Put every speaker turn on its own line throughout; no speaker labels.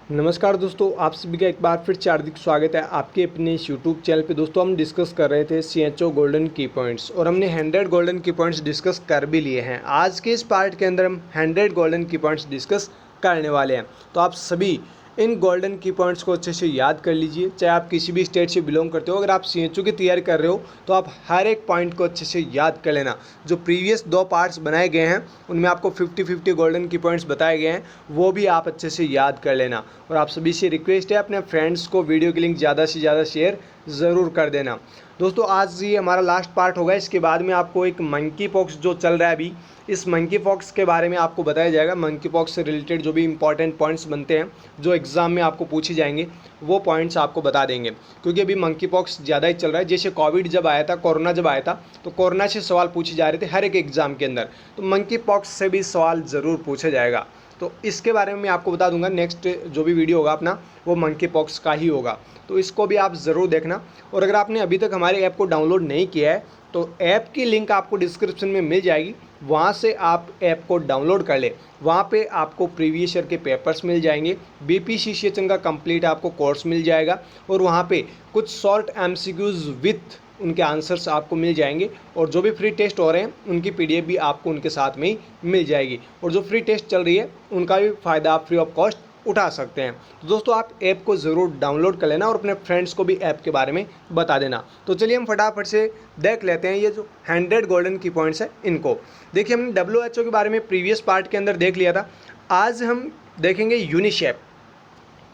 नमस्कार दोस्तों, आप सभी का एक बार फिर से हार्दिक स्वागत है आपके अपने इस यूट्यूब चैनल पे। दोस्तों हम डिस्कस कर रहे थे CHO गोल्डन की पॉइंट्स और हमने 100 गोल्डन की पॉइंट्स डिस्कस कर भी लिए हैं। आज के इस पार्ट के अंदर हम 100 गोल्डन की पॉइंट्स डिस्कस करने वाले हैं। तो आप सभी इन गोल्डन की पॉइंट्स को अच्छे से याद कर लीजिए। चाहे आप किसी भी स्टेट से बिलोंग करते हो, अगर आप CHO की तैयारी कर रहे हो तो आप हर एक पॉइंट को अच्छे से याद कर लेना। जो प्रीवियस 2 पार्ट्स बनाए गए हैं उनमें आपको 50-50 गोल्डन की पॉइंट्स बताए गए हैं, वो भी आप अच्छे से याद कर लेना। और आप सभी से रिक्वेस्ट है, अपने फ्रेंड्स को वीडियो की लिंक ज़्यादा से ज़्यादा शेयर ज़रूर कर देना। दोस्तों आज ये हमारा लास्ट पार्ट होगा। इसके बाद में आपको एक मंकी पॉक्स जो चल रहा है अभी, इस मंकी पॉक्स के बारे में आपको बताया जाएगा। मंकी पॉक्स से रिलेटेड जो भी इंपॉर्टेंट पॉइंट्स बनते हैं जो एग्ज़ाम में आपको पूछे जाएंगे, वो पॉइंट्स आपको बता देंगे। क्योंकि अभी मंकी पॉक्स ज़्यादा ही चल रहा है। जैसे कोविड जब आया था, कोरोना जब आया था, तो कोरोना से सवाल पूछे जा रहे थे हर एक एग्ज़ाम के अंदर। तो मंकी पॉक्स से भी सवाल ज़रूर पूछा जाएगा। तो इसके बारे में मैं आपको बता दूंगा। नेक्स्ट जो भी वीडियो होगा अपना, वो मंकी पॉक्स का ही होगा, तो इसको भी आप ज़रूर देखना। और अगर आपने अभी तक हमारे ऐप को डाउनलोड नहीं किया है तो ऐप की लिंक आपको डिस्क्रिप्शन में मिल जाएगी, वहाँ से आप ऐप को डाउनलोड कर ले। वहाँ पे आपको प्रीवियस ईयर के पेपर्स मिल जाएंगे, BPCCHN का कंप्लीट आपको कोर्स मिल जाएगा, और वहाँ पे कुछ शॉर्ट MCQs विथ उनके आंसर्स आपको मिल जाएंगे। और जो भी फ्री टेस्ट हो रहे हैं उनकी PDF भी आपको उनके साथ में ही मिल जाएगी। और जो फ्री टेस्ट चल रही है उनका भी फ़ायदा आप फ्री ऑफ कॉस्ट उठा सकते हैं। तो दोस्तों आप ऐप को ज़रूर डाउनलोड कर लेना और अपने फ्रेंड्स को भी ऐप के बारे में बता देना। तो चलिए हम फटाफट से देख लेते हैं ये जो 100 गोल्डन की पॉइंट्स है इनको। देखिए हमने WHO के बारे में प्रीवियस पार्ट के अंदर देख लिया था। आज हम देखेंगे यूनिसेफ।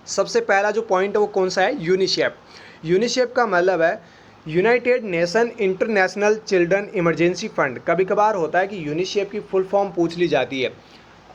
सबसे पहला जो पॉइंट है वो कौन सा है? यूनिसेफ। यूनिसेफ का मतलब है United nation international children emergency fund. कभी कभार होता है कि यूनिसेफ की फुल फॉर्म पूछ ली जाती है।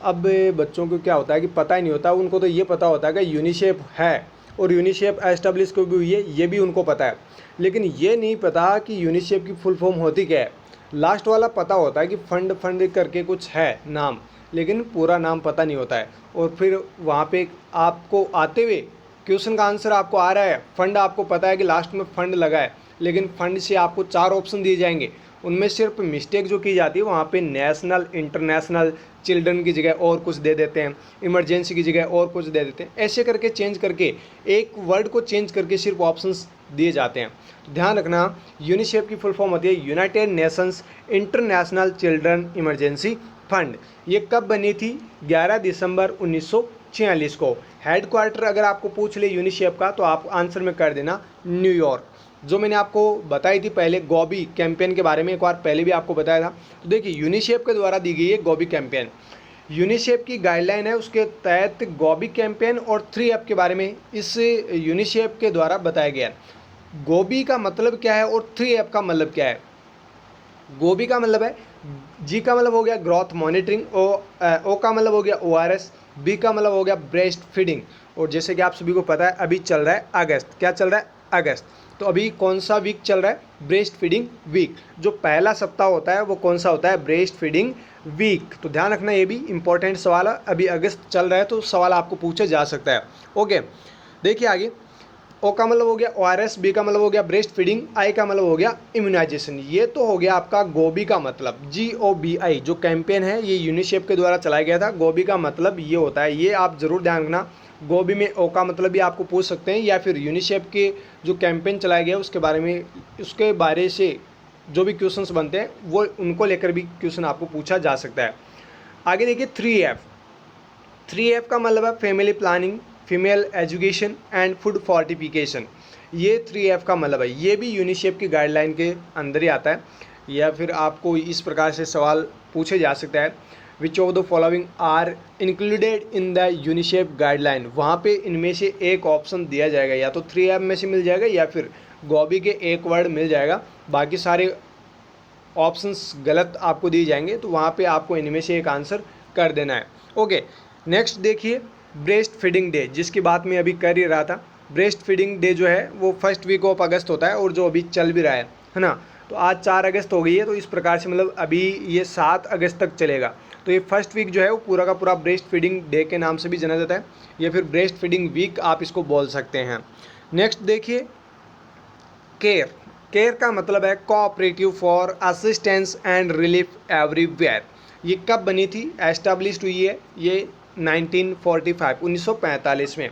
अब बच्चों को क्या होता है कि पता ही नहीं होता, उनको तो ये पता होता है कि यूनिसेफ है और यूनिसेफ एस्टेब्लिश को भी हुई है, ये भी उनको पता है। लेकिन ये नहीं पता कि यूनिसेफ की फुल फॉर्म होती क्या है। लास्ट वाला पता होता है कि फंड फंड करके कुछ है नाम, लेकिन पूरा नाम पता नहीं होता है। और फिर वहाँ पे आपको आते हुए क्वेश्चन का आंसर आपको आ रहा है, फंड आपको पता है कि लास्ट में फंड लगा है, लेकिन फंड से आपको 4 ऑप्शन दिए जाएंगे। उनमें सिर्फ मिस्टेक जो की जाती है वहाँ पे नेशनल, इंटरनेशनल, चिल्ड्रन की जगह और कुछ दे देते हैं, इमरजेंसी की जगह और कुछ दे देते हैं। ऐसे करके चेंज करके, एक वर्ड को चेंज करके सिर्फ ऑप्शंस दिए जाते हैं। तो ध्यान रखना, यूनिसेफ की फुल फॉर्म होती है United Nations international children emergency fund. ये कब बनी थी? 11 दिसंबर 1946 को। हेडक्वार्टर अगर आपको पूछ ले यूनिसेफ का तो आप आंसर में कर देना न्यूयॉर्क। जो मैंने आपको बताई थी पहले गोबी कैंपेन के बारे में, एक बार पहले भी आपको बताया था। तो देखिए यूनिसेफ के द्वारा दी गई है गोबी कैंपेन। यूनिसेफ की गाइडलाइन है, उसके तहत गोबी कैंपेन और 3F के बारे में इस यूनिसेफ के द्वारा बताया गया है। गोबी का मतलब क्या है और 3F का मतलब क्या है? गोबी का मतलब है, जी का मतलब हो गया ग्रोथ मॉनिटरिंग, ओ का मतलब हो गया ORS, बी का मतलब हो गया ब्रेस्ट फीडिंग। और जैसे कि आप सभी को पता है अभी चल रहा है अगस्त। क्या चल रहा है? अगस्त। तो अभी कौन सा वीक चल रहा है? Breastfeeding week. जो पहला सप्ताह होता है वो कौन सा होता है? Breastfeeding week. तो ध्यान रखना, ये भी इंपॉर्टेंट सवाल है। अभी अगस्त चल रहा है तो सवाल आपको पूछा जा सकता है। ओके, देखिए आगे। ओ का मतलब हो गया ORS, बी का मतलब हो गया ब्रेस्ट फीडिंग, आई का मतलब हो गया इम्यूनाइजेशन। ये तो हो गया आपका गोबी का मतलब, GOBI जो कैंपेन है ये यूनिसेफ के द्वारा चलाया गया था। गोबी का मतलब ये होता है, ये आप ज़रूर ध्यान रखना। गोबी में ओ का मतलब भी आपको पूछ सकते हैं, या फिर यूनिसेफ के जो कैंपेन चलाया गया उसके बारे में, उसके बारे से जो भी क्वेश्चंस बनते हैं वो उनको लेकर भी क्वेश्चन आपको पूछा जा सकता है। आगे देखिए 3F। 3F का मतलब है family planning, female education and food fortification. ये 3F का मतलब है। ये भी यूनिसेफ की गाइडलाइन के अंदर ही आता है। या फिर आपको इस प्रकार से सवाल पूछे जा सकता है, which of the following are included in the UNICEF guideline. वहाँ पे इनमें से एक ऑप्शन दिया जाएगा, या तो 3F में से मिल जाएगा या फिर गोबी के एक वर्ड मिल जाएगा। बाकी सारे ऑप्शंस गलत आपको दिए जाएंगे, तो वहाँ पे आपको इनमें से एक आंसर कर देना है। ओके, नेक्स्ट देखिए ब्रेस्ट फीडिंग डे, जिसकी बात मैं अभी कर ही रहा था। ब्रेस्ट फीडिंग डे जो है वो फर्स्ट वीक ऑफ अगस्त होता है और जो अभी चल भी रहा है ना। तो आज 4 अगस्त हो गई है, तो इस प्रकार से मतलब अभी ये 7 अगस्त तक चलेगा। तो ये फर्स्ट वीक जो है वो पूरा का पूरा ब्रेस्ट फीडिंग डे के नाम से भी जाना जाता है, या फिर ब्रेस्ट फीडिंग वीक आप इसको बोल सकते हैं। नेक्स्ट देखिए केयर। केयर का मतलब है cooperative for assistance and relief everywhere. ये कब बनी थी? एस्टैब्लिश्ड हुई है ये 1945 में।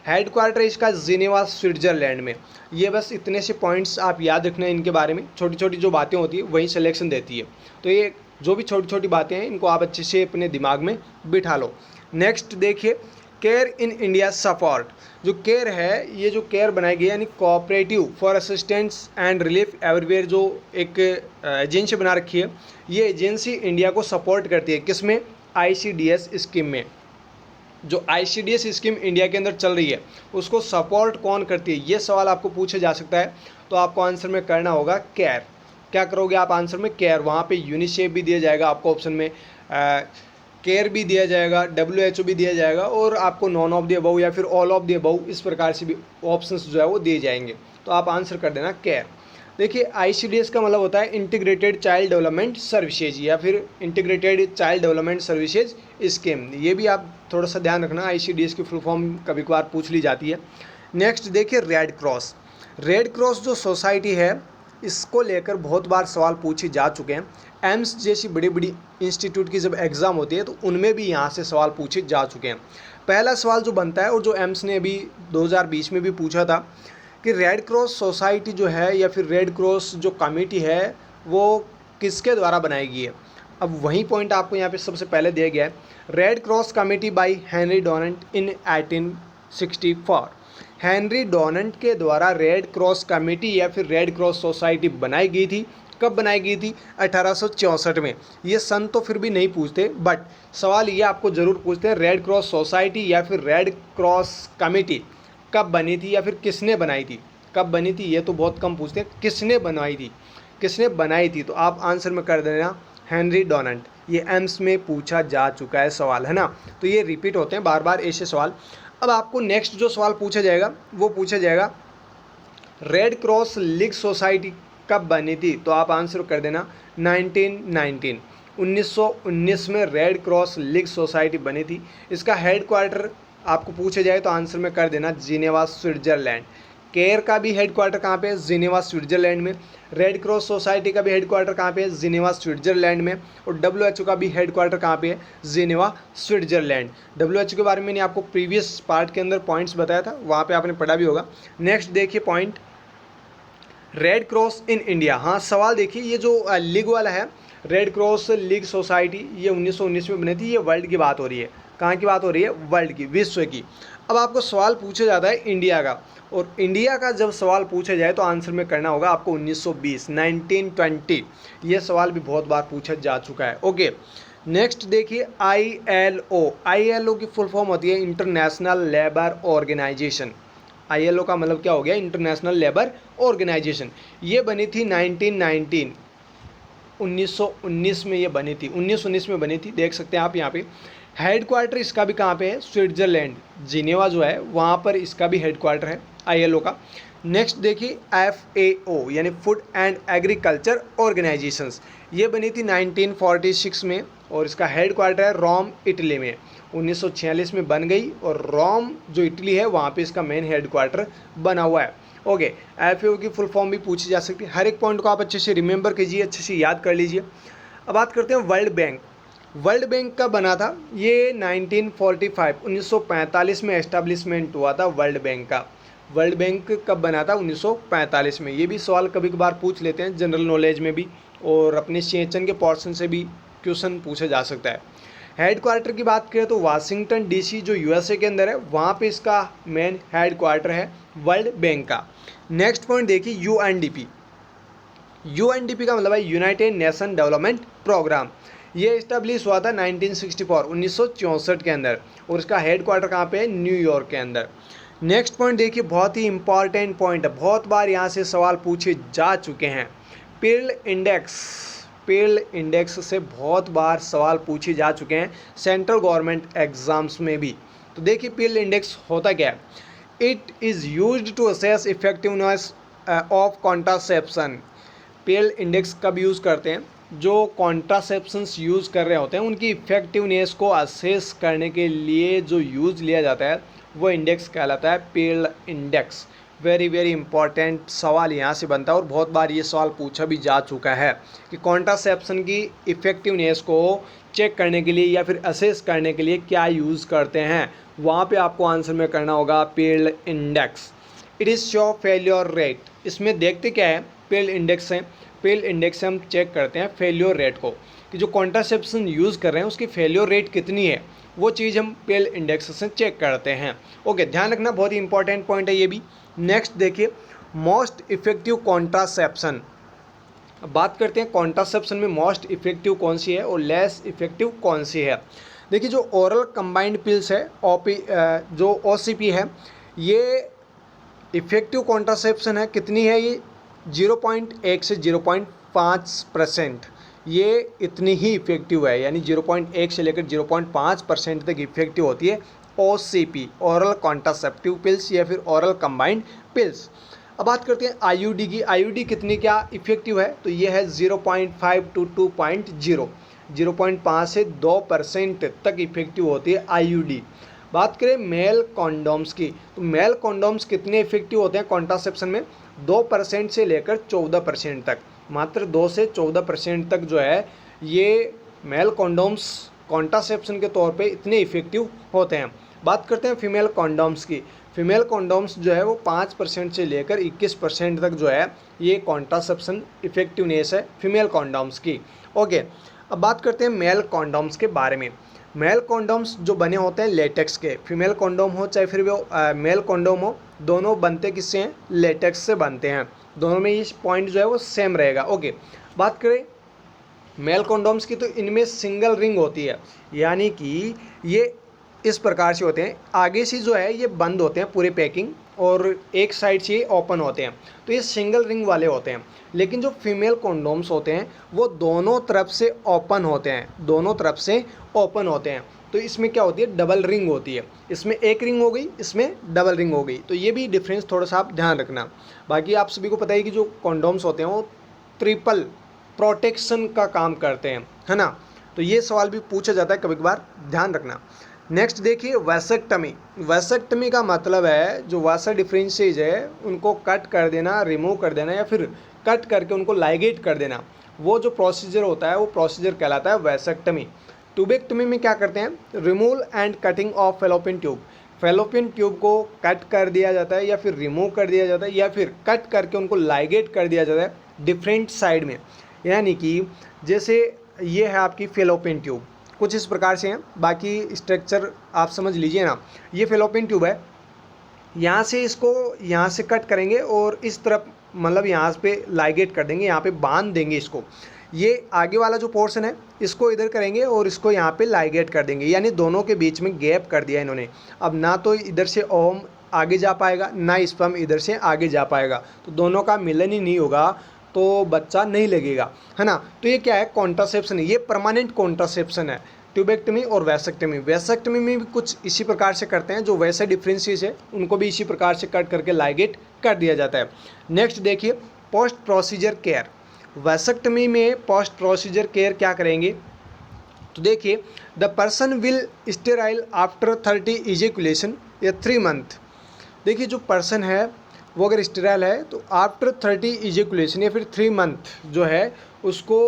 हेड क्वार्टर इसका जिनेवा स्विट्ज़रलैंड में। ये बस इतने से पॉइंट्स आप याद रखना है इनके बारे में, छोटी छोटी जो बातें होती है वही सिलेक्शन देती है। तो ये जो भी छोटी छोटी बातें हैं इनको आप अच्छे से अपने दिमाग में बिठा लो। नेक्स्ट देखिए, केयर इन इंडिया सपोर्ट। जो केयर है, ये जो केयर बनाई गई यानी cooperative for assistance and relief everywhere, जो एक एजेंसी बना रखी है, ये एजेंसी इंडिया को सपोर्ट करती है। किसमें? ICDS स्कीम में। जो ICDS स्कीम इंडिया के अंदर चल रही है उसको सपोर्ट कौन करती है, ये सवाल आपको पूछा जा सकता है। तो आपको आंसर में करना होगा केयर। क्या करोगे आप आंसर में? केयर। वहाँ पे यूनिसेफ भी दिया जाएगा आपको ऑप्शन में, केयर भी दिया जाएगा, WHO भी दिया जाएगा, और आपको नॉन ऑफ द अबव या फिर ऑल ऑफ द अबव, इस प्रकार से भी ऑप्शंस जो है वो दिए जाएंगे। तो आप आंसर कर देना केयर। देखिए, ICDS का मतलब होता है इंटीग्रेटेड चाइल्ड डेवलपमेंट सर्विसेज या फिर integrated child development services scheme. ये भी आप थोड़ा सा ध्यान रखना, ICDS की फुल फॉर्म कभी कभार पूछ ली जाती है। नेक्स्ट देखिए, रेड क्रॉस। रेड क्रॉस जो सोसाइटी है इसको लेकर बहुत बार सवाल पूछे जा चुके हैं। एम्स जैसी बड़ी बड़ी इंस्टीट्यूट की जब एग्ज़ाम होती है तो उनमें भी यहाँ से सवाल पूछे जा चुके हैं। पहला सवाल जो बनता है और जो एम्स ने अभी 2020 में भी पूछा था कि रेड क्रॉस सोसाइटी जो है या फिर रेड क्रॉस जो कमेटी है वो किसके द्वारा बनाई गई है। अब वही पॉइंट आपको यहाँ पे सबसे पहले दिया गया है, red cross committee by Henry Donald in 1864। Henry Donald के द्वारा रेड क्रॉस कमेटी या फिर रेड क्रॉस सोसाइटी बनाई गई थी। कब बनाई गई थी? 1864 में। ये सन तो फिर भी नहीं पूछते, बट सवाल ये आपको ज़रूर पूछते हैं, रेड क्रॉस सोसाइटी या फिर रेड क्रॉस कमेटी कब बनी थी या फिर किसने बनाई थी। कब बनी थी ये तो बहुत कम पूछते हैं, किसने बनाई थी, किसने बनाई थी। तो आप आंसर में कर देना हेनरी डोनाल्ड। ये एम्स में पूछा जा चुका है सवाल, है ना। तो ये रिपीट होते हैं बार बार ऐसे सवाल। अब आपको नेक्स्ट जो सवाल पूछा जाएगा वो पूछा जाएगा, रेड क्रॉस लीग सोसाइटी कब बनी थी। तो आप आंसर कर देना 1919 में रेड क्रॉस लीग सोसाइटी बनी थी। इसका हेड क्वार्टर आपको पूछा जाए तो आंसर में कर देना जिनेवा स्विट्ज़रलैंड। केयर का भी हेड क्वार्टर कहाँ पे है? जिनेवा स्विट्ज़रलैंड में। रेड क्रॉस सोसाइटी का भी हेड क्वार्टर कहाँ पे है? जिनेवा स्विट्ज़रलैंड में। और WHO का भी हेड क्वार्टर कहाँ पे है? Geneva Switzerland. WHO के बारे में मैंने आपको प्रीवियस पार्ट के अंदर पॉइंट्स बताया था, वहाँ पे आपने पढ़ा भी होगा। नेक्स्ट देखिए point, red cross in India. हाँ, सवाल देखिए, ये जो लीग वाला है रेड क्रॉस लीग सोसाइटी, ये 1919 में बनी थी। ये वर्ल्ड की बात हो रही है। कहाँ की बात हो रही है? वर्ल्ड की, विश्व की। अब आपको सवाल पूछा जाता है इंडिया का, और इंडिया का जब सवाल पूछा जाए तो आंसर में करना होगा आपको 1920। ये सवाल भी बहुत बार पूछा जा चुका है। ओके, नेक्स्ट देखिए ILO की फुल फॉर्म होती है इंटरनेशनल लेबर ऑर्गेनाइजेशन। ILO का मतलब क्या हो गया? International Labour Organization. ये बनी थी 1919 में ये बनी थी, 1919 में बनी थी। देख सकते हैं आप यहाँ पे। हेड क्वार्टर इसका भी कहाँ पे है? स्विट्ज़रलैंड, जिनेवा जो है वहाँ पर इसका भी हेड क्वार्टर है ILO का। नेक्स्ट देखिए FAO यानी फूड एंड एग्रीकल्चर ऑर्गेनाइजेशंस। ये बनी थी 1946 में और इसका हेड क्वार्टर है रोम, इटली में। 1946 में बन गई और रोम जो इटली है वहाँ पे इसका मेन हेड क्वार्टर बना हुआ है। ओके, FAO की फुल फॉर्म भी पूछी जा सकती है। हर एक पॉइंट को आप अच्छे से रिमेंबर कीजिए, अच्छे से याद कर लीजिए। अब बात करते हैं वर्ल्ड बैंक। वर्ल्ड बैंक कब बना था? ये 1945 में एस्टेब्लिशमेंट हुआ था वर्ल्ड बैंक का। वर्ल्ड बैंक कब बना था? 1945 में। ये भी सवाल कभी कभार पूछ लेते हैं जनरल नॉलेज में भी, और अपने CHN के पोर्शन से भी क्वेश्चन पूछा जा सकता है। हेड क्वार्टर की बात करें तो वाशिंगटन DC जो USA के अंदर है वहाँ पे इसका मेन हेड क्वार्टर है वर्ल्ड बैंक का। नेक्स्ट पॉइंट देखिए UNDP। UNDP का मतलब है यूनाइटेड नेशन डेवलपमेंट प्रोग्राम। ये इस्टेब्लिश हुआ था 1964 के अंदर, और इसका हेड क्वार्टर कहाँ पे है? न्यूयॉर्क के अंदर। नेक्स्ट पॉइंट देखिए, बहुत ही इंपॉर्टेंट पॉइंट है, बहुत बार यहाँ से सवाल पूछे जा चुके हैं। पील इंडेक्स से बहुत बार सवाल पूछे जा चुके हैं सेंट्रल गवर्नमेंट एग्जाम्स में भी। तो देखिए पील इंडेक्स होता क्या है? It is used to assess effectiveness of contraception. Pearl index कब यूज़ करते हैं? जो कॉन्ट्रासेप्शंस यूज़ कर रहे होते हैं उनकी इफेक्टिवनेस को असेस करने के लिए जो यूज़ लिया जाता है वो इंडेक्स कहलाता है पील इंडेक्स। वेरी वेरी इंपॉर्टेंट सवाल यहाँ से बनता है और बहुत बार ये सवाल पूछा भी जा चुका है कि कॉन्ट्रासेप्शन की इफ़ेक्टिवनेस को चेक करने के लिए या फिर असेस करने के लिए क्या यूज़ करते हैं। वहाँ पे आपको आंसर में करना होगा peeled index. It is show failure rate. इसमें देखते क्या है, पील्ड इंडेक्स है, पील्ड इंडेक्स से हम चेक करते हैं फेल्योर रेट को कि जो कॉन्ट्रासेप्शन यूज़ कर रहे हैं उसकी फेल्योर रेट कितनी है, वो चीज़ हम पील्ड इंडेक्स से चेक करते हैं। ओके, ध्यान रखना, बहुत ही इंपॉर्टेंट पॉइंट है ये भी। नेक्स्ट देखिए, मोस्ट इफेक्टिव कॉन्ट्रासेप्शन। अब बात करते हैं कॉन्ट्रासेप्शन में मोस्ट इफेक्टिव कौन सी है और लेस इफेक्टिव कौन सी है। देखिए, जो ओरल कंबाइंड पिल्स है जो OCP है, ये इफेक्टिव कॉन्ट्रासेप्शन है। कितनी है ये? 0.1 से 0.5%। ये इतनी ही इफेक्टिव है, यानी 0.1 से लेकर 0.5% तक इफेक्टिव होती है OCP, ओरल कॉन्ट्रासेप्टिव पिल्स या फिर ओरल कंबाइंड पिल्स। अब बात करते हैं IUD की। IUD कितनी क्या इफेक्टिव है? तो ये है 0.5 to 2.0, 0.5 से 2% तक इफेक्टिव होती है IUD। बात करें मेल कॉन्डोम्स की, तो मेल कॉन्डोम्स कितने इफेक्टिव होते हैं कॉन्ट्रासेप्शन में? 2% से लेकर 14% तक, मात्र 2 से 14% तक जो है ये मेल कॉन्डोम्स कॉन्ट्रासेप्शन के तौर पे इतने इफेक्टिव होते हैं। बात करते हैं फीमेल कॉन्डोम्स की। फीमेल कॉन्डोम्स जो है वो 5% से लेकर 21% तक जो है ये कॉन्ट्रासेप्शन इफेक्टिवनेस है फीमेल कॉन्डोम्स की। ओके, अब बात करते हैं मेल कॉन्डोम्स के बारे में। मेल कॉन्डोम्स जो बने होते हैं लेटेक्स के, फीमेल कॉन्डोम हो चाहे फिर वो मेल कॉन्डोम हो, दोनों बनते किससे हैं? लेटेक्स से बनते हैं। दोनों में ये पॉइंट जो है वो सेम रहेगा। ओके, बात करें मेल कॉन्डोम्स की, तो इनमें सिंगल रिंग होती है, यानी कि ये इस प्रकार से होते हैं, आगे से जो है ये बंद होते हैं पूरे पैकिंग और एक साइड से ये ओपन होते हैं, तो ये सिंगल रिंग वाले होते हैं। लेकिन जो फीमेल कॉन्डोम्स होते हैं वो दोनों तरफ से ओपन होते हैं, दोनों तरफ से ओपन होते हैं। तो इसमें क्या होती है? डबल रिंग होती है। इसमें एक रिंग हो गई, इसमें डबल रिंग हो गई। तो ये भी डिफरेंस थोड़ा सा आप ध्यान रखना। बाकी आप सभी को पता है कि जो कॉन्डोम्स होते हैं वो ट्रिपल प्रोटेक्शन का काम करते हैं, है ना। तो ये सवाल भी पूछा जाता है कभी कभार, ध्यान रखना। नेक्स्ट देखिए वैसेक्टमी। वैसेक्टमी का मतलब है जो वासा डिफरेंसेज है उनको कट कर देना, रिमूव कर देना या फिर कट करके उनको लाइगेट कर देना। वो जो प्रोसीजर होता है वो प्रोसीजर कहलाता है वैसेक्टमी। ट्यूबेक्टमी में क्या करते हैं? Removal and cutting of fallopian tube. Fallopian tube को कट कर दिया जाता है या फिर रिमूव कर दिया जाता है या फिर कट करके उनको लाइगेट कर दिया जाता है डिफरेंट साइड में। यानी कि जैसे ये है आपकी फेलोपियन ट्यूब, कुछ इस प्रकार से हैं, बाकी स्ट्रक्चर आप समझ लीजिए ना। ये फेलोपियन ट्यूब है, यहाँ से इसको यहाँ से कट करेंगे और इस तरफ मतलब यहाँ पे लाइगेट कर देंगे, यहाँ पे बांध देंगे इसको। ये आगे वाला जो पोर्शन है इसको इधर करेंगे और इसको यहाँ पे लाइगेट कर देंगे, यानी दोनों के बीच में गैप कर दिया इन्होंने। अब ना तो इधर से ओम आगे जा पाएगा ना स्पर्म इधर से आगे जा पाएगा, तो दोनों का मिलन ही नहीं होगा तो बच्चा नहीं लगेगा, है ना। तो ये क्या है? कॉन्ट्रासेप्शन है, ये परमानेंट कॉन्ट्रासेप्शन है ट्यूबेक्टमी और वैसेक्टमी। वैसेक्टमी में भी कुछ इसी प्रकार से करते हैं, जो वैसे डिफरेंसेस है उनको भी इसी प्रकार से कट करके लाइगेट कर दिया जाता है। नेक्स्ट देखिए पोस्ट प्रोसीजर केयर। वैसेक्टमी में पोस्ट प्रोसीजर केयर क्या करेंगे? तो देखिए the person will sterile after 30 ejaculation या 3 मंथ। देखिए जो पर्सन है वो अगर स्टेराइल है तो आफ्टर 30 इजेकुलेशन या फिर 3 मंथ जो है उसको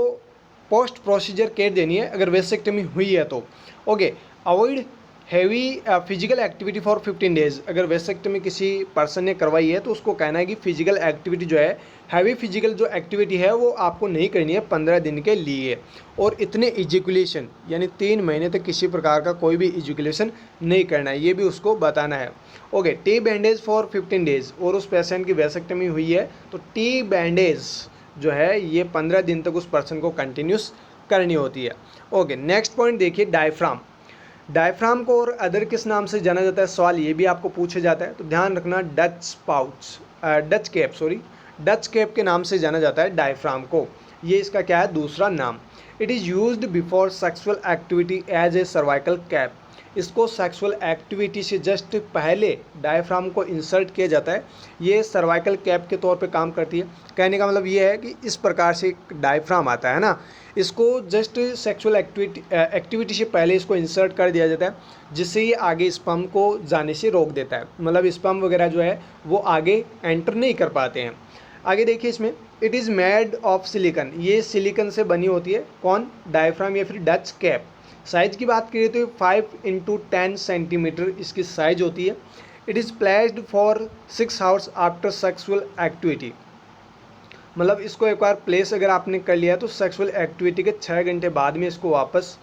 पोस्ट प्रोसीजर केयर देनी है अगर वैसेक्टमी हुई है तो। Okay, avoid heavy physical activity for 15 days. अगर वैसेक्टमी किसी पर्सन ने करवाई है तो उसको कहना है कि फिजिकल एक्टिविटी जो है, हैवी फिजिकल जो एक्टिविटी है वो आपको नहीं करनी है 15 दिन के लिए। और इतने इजेकुलेशन यानी 3 महीने तक किसी प्रकार का कोई भी इजेकुलेशन नहीं करना है, ये भी उसको बताना है। Okay, T bandage for 15 days. और उस पेशेंट की वैसेक्टमी हुई है तो टी बैंडेज जो है ये 15 दिन तक उस पर्सन को कंटिन्यूस करनी होती है। ओके, नेक्स्ट पॉइंट देखिए डायफ्राम। डायफ्राम को और अदर किस नाम से जाना जाता है? सवाल ये भी आपको पूछा जाता है, तो ध्यान रखना। डच कैप के नाम से जाना जाता है डायफ्राम को। ये इसका क्या है? दूसरा नाम। It is used before sexual activity as a cervical cap. इसको सेक्सुअल एक्टिविटी से जस्ट पहले डायफ्राम को इंसर्ट किया जाता है। ये सर्वाइकल कैप के तौर पे काम करती है। कहने का मतलब ये है कि इस प्रकार से एक डायफ्राम आता है ना, इसको जस्ट सेक्सुअल एक्टिविटी से पहले इसको इंसर्ट कर दिया जाता है, जिससे ये आगे स्पर्म को जाने से रोक देता है, मतलब स्पर्म वगैरह जो है वो आगे एंटर नहीं कर पाते हैं। आगे देखिए इसमें, it is made of silicon, ये सिलिकन से बनी होती है। कौन? डायफ्राम या फिर डच कैप। साइज़ की बात करें तो 5x10 सेंटीमीटर इसकी साइज होती है। It is placed for 6 hours after sexual activity, मतलब इसको एक बार प्लेस अगर आपने कर लिया तो सेक्सुअल एक्टिविटी के 6 घंटे बाद में इसको वापस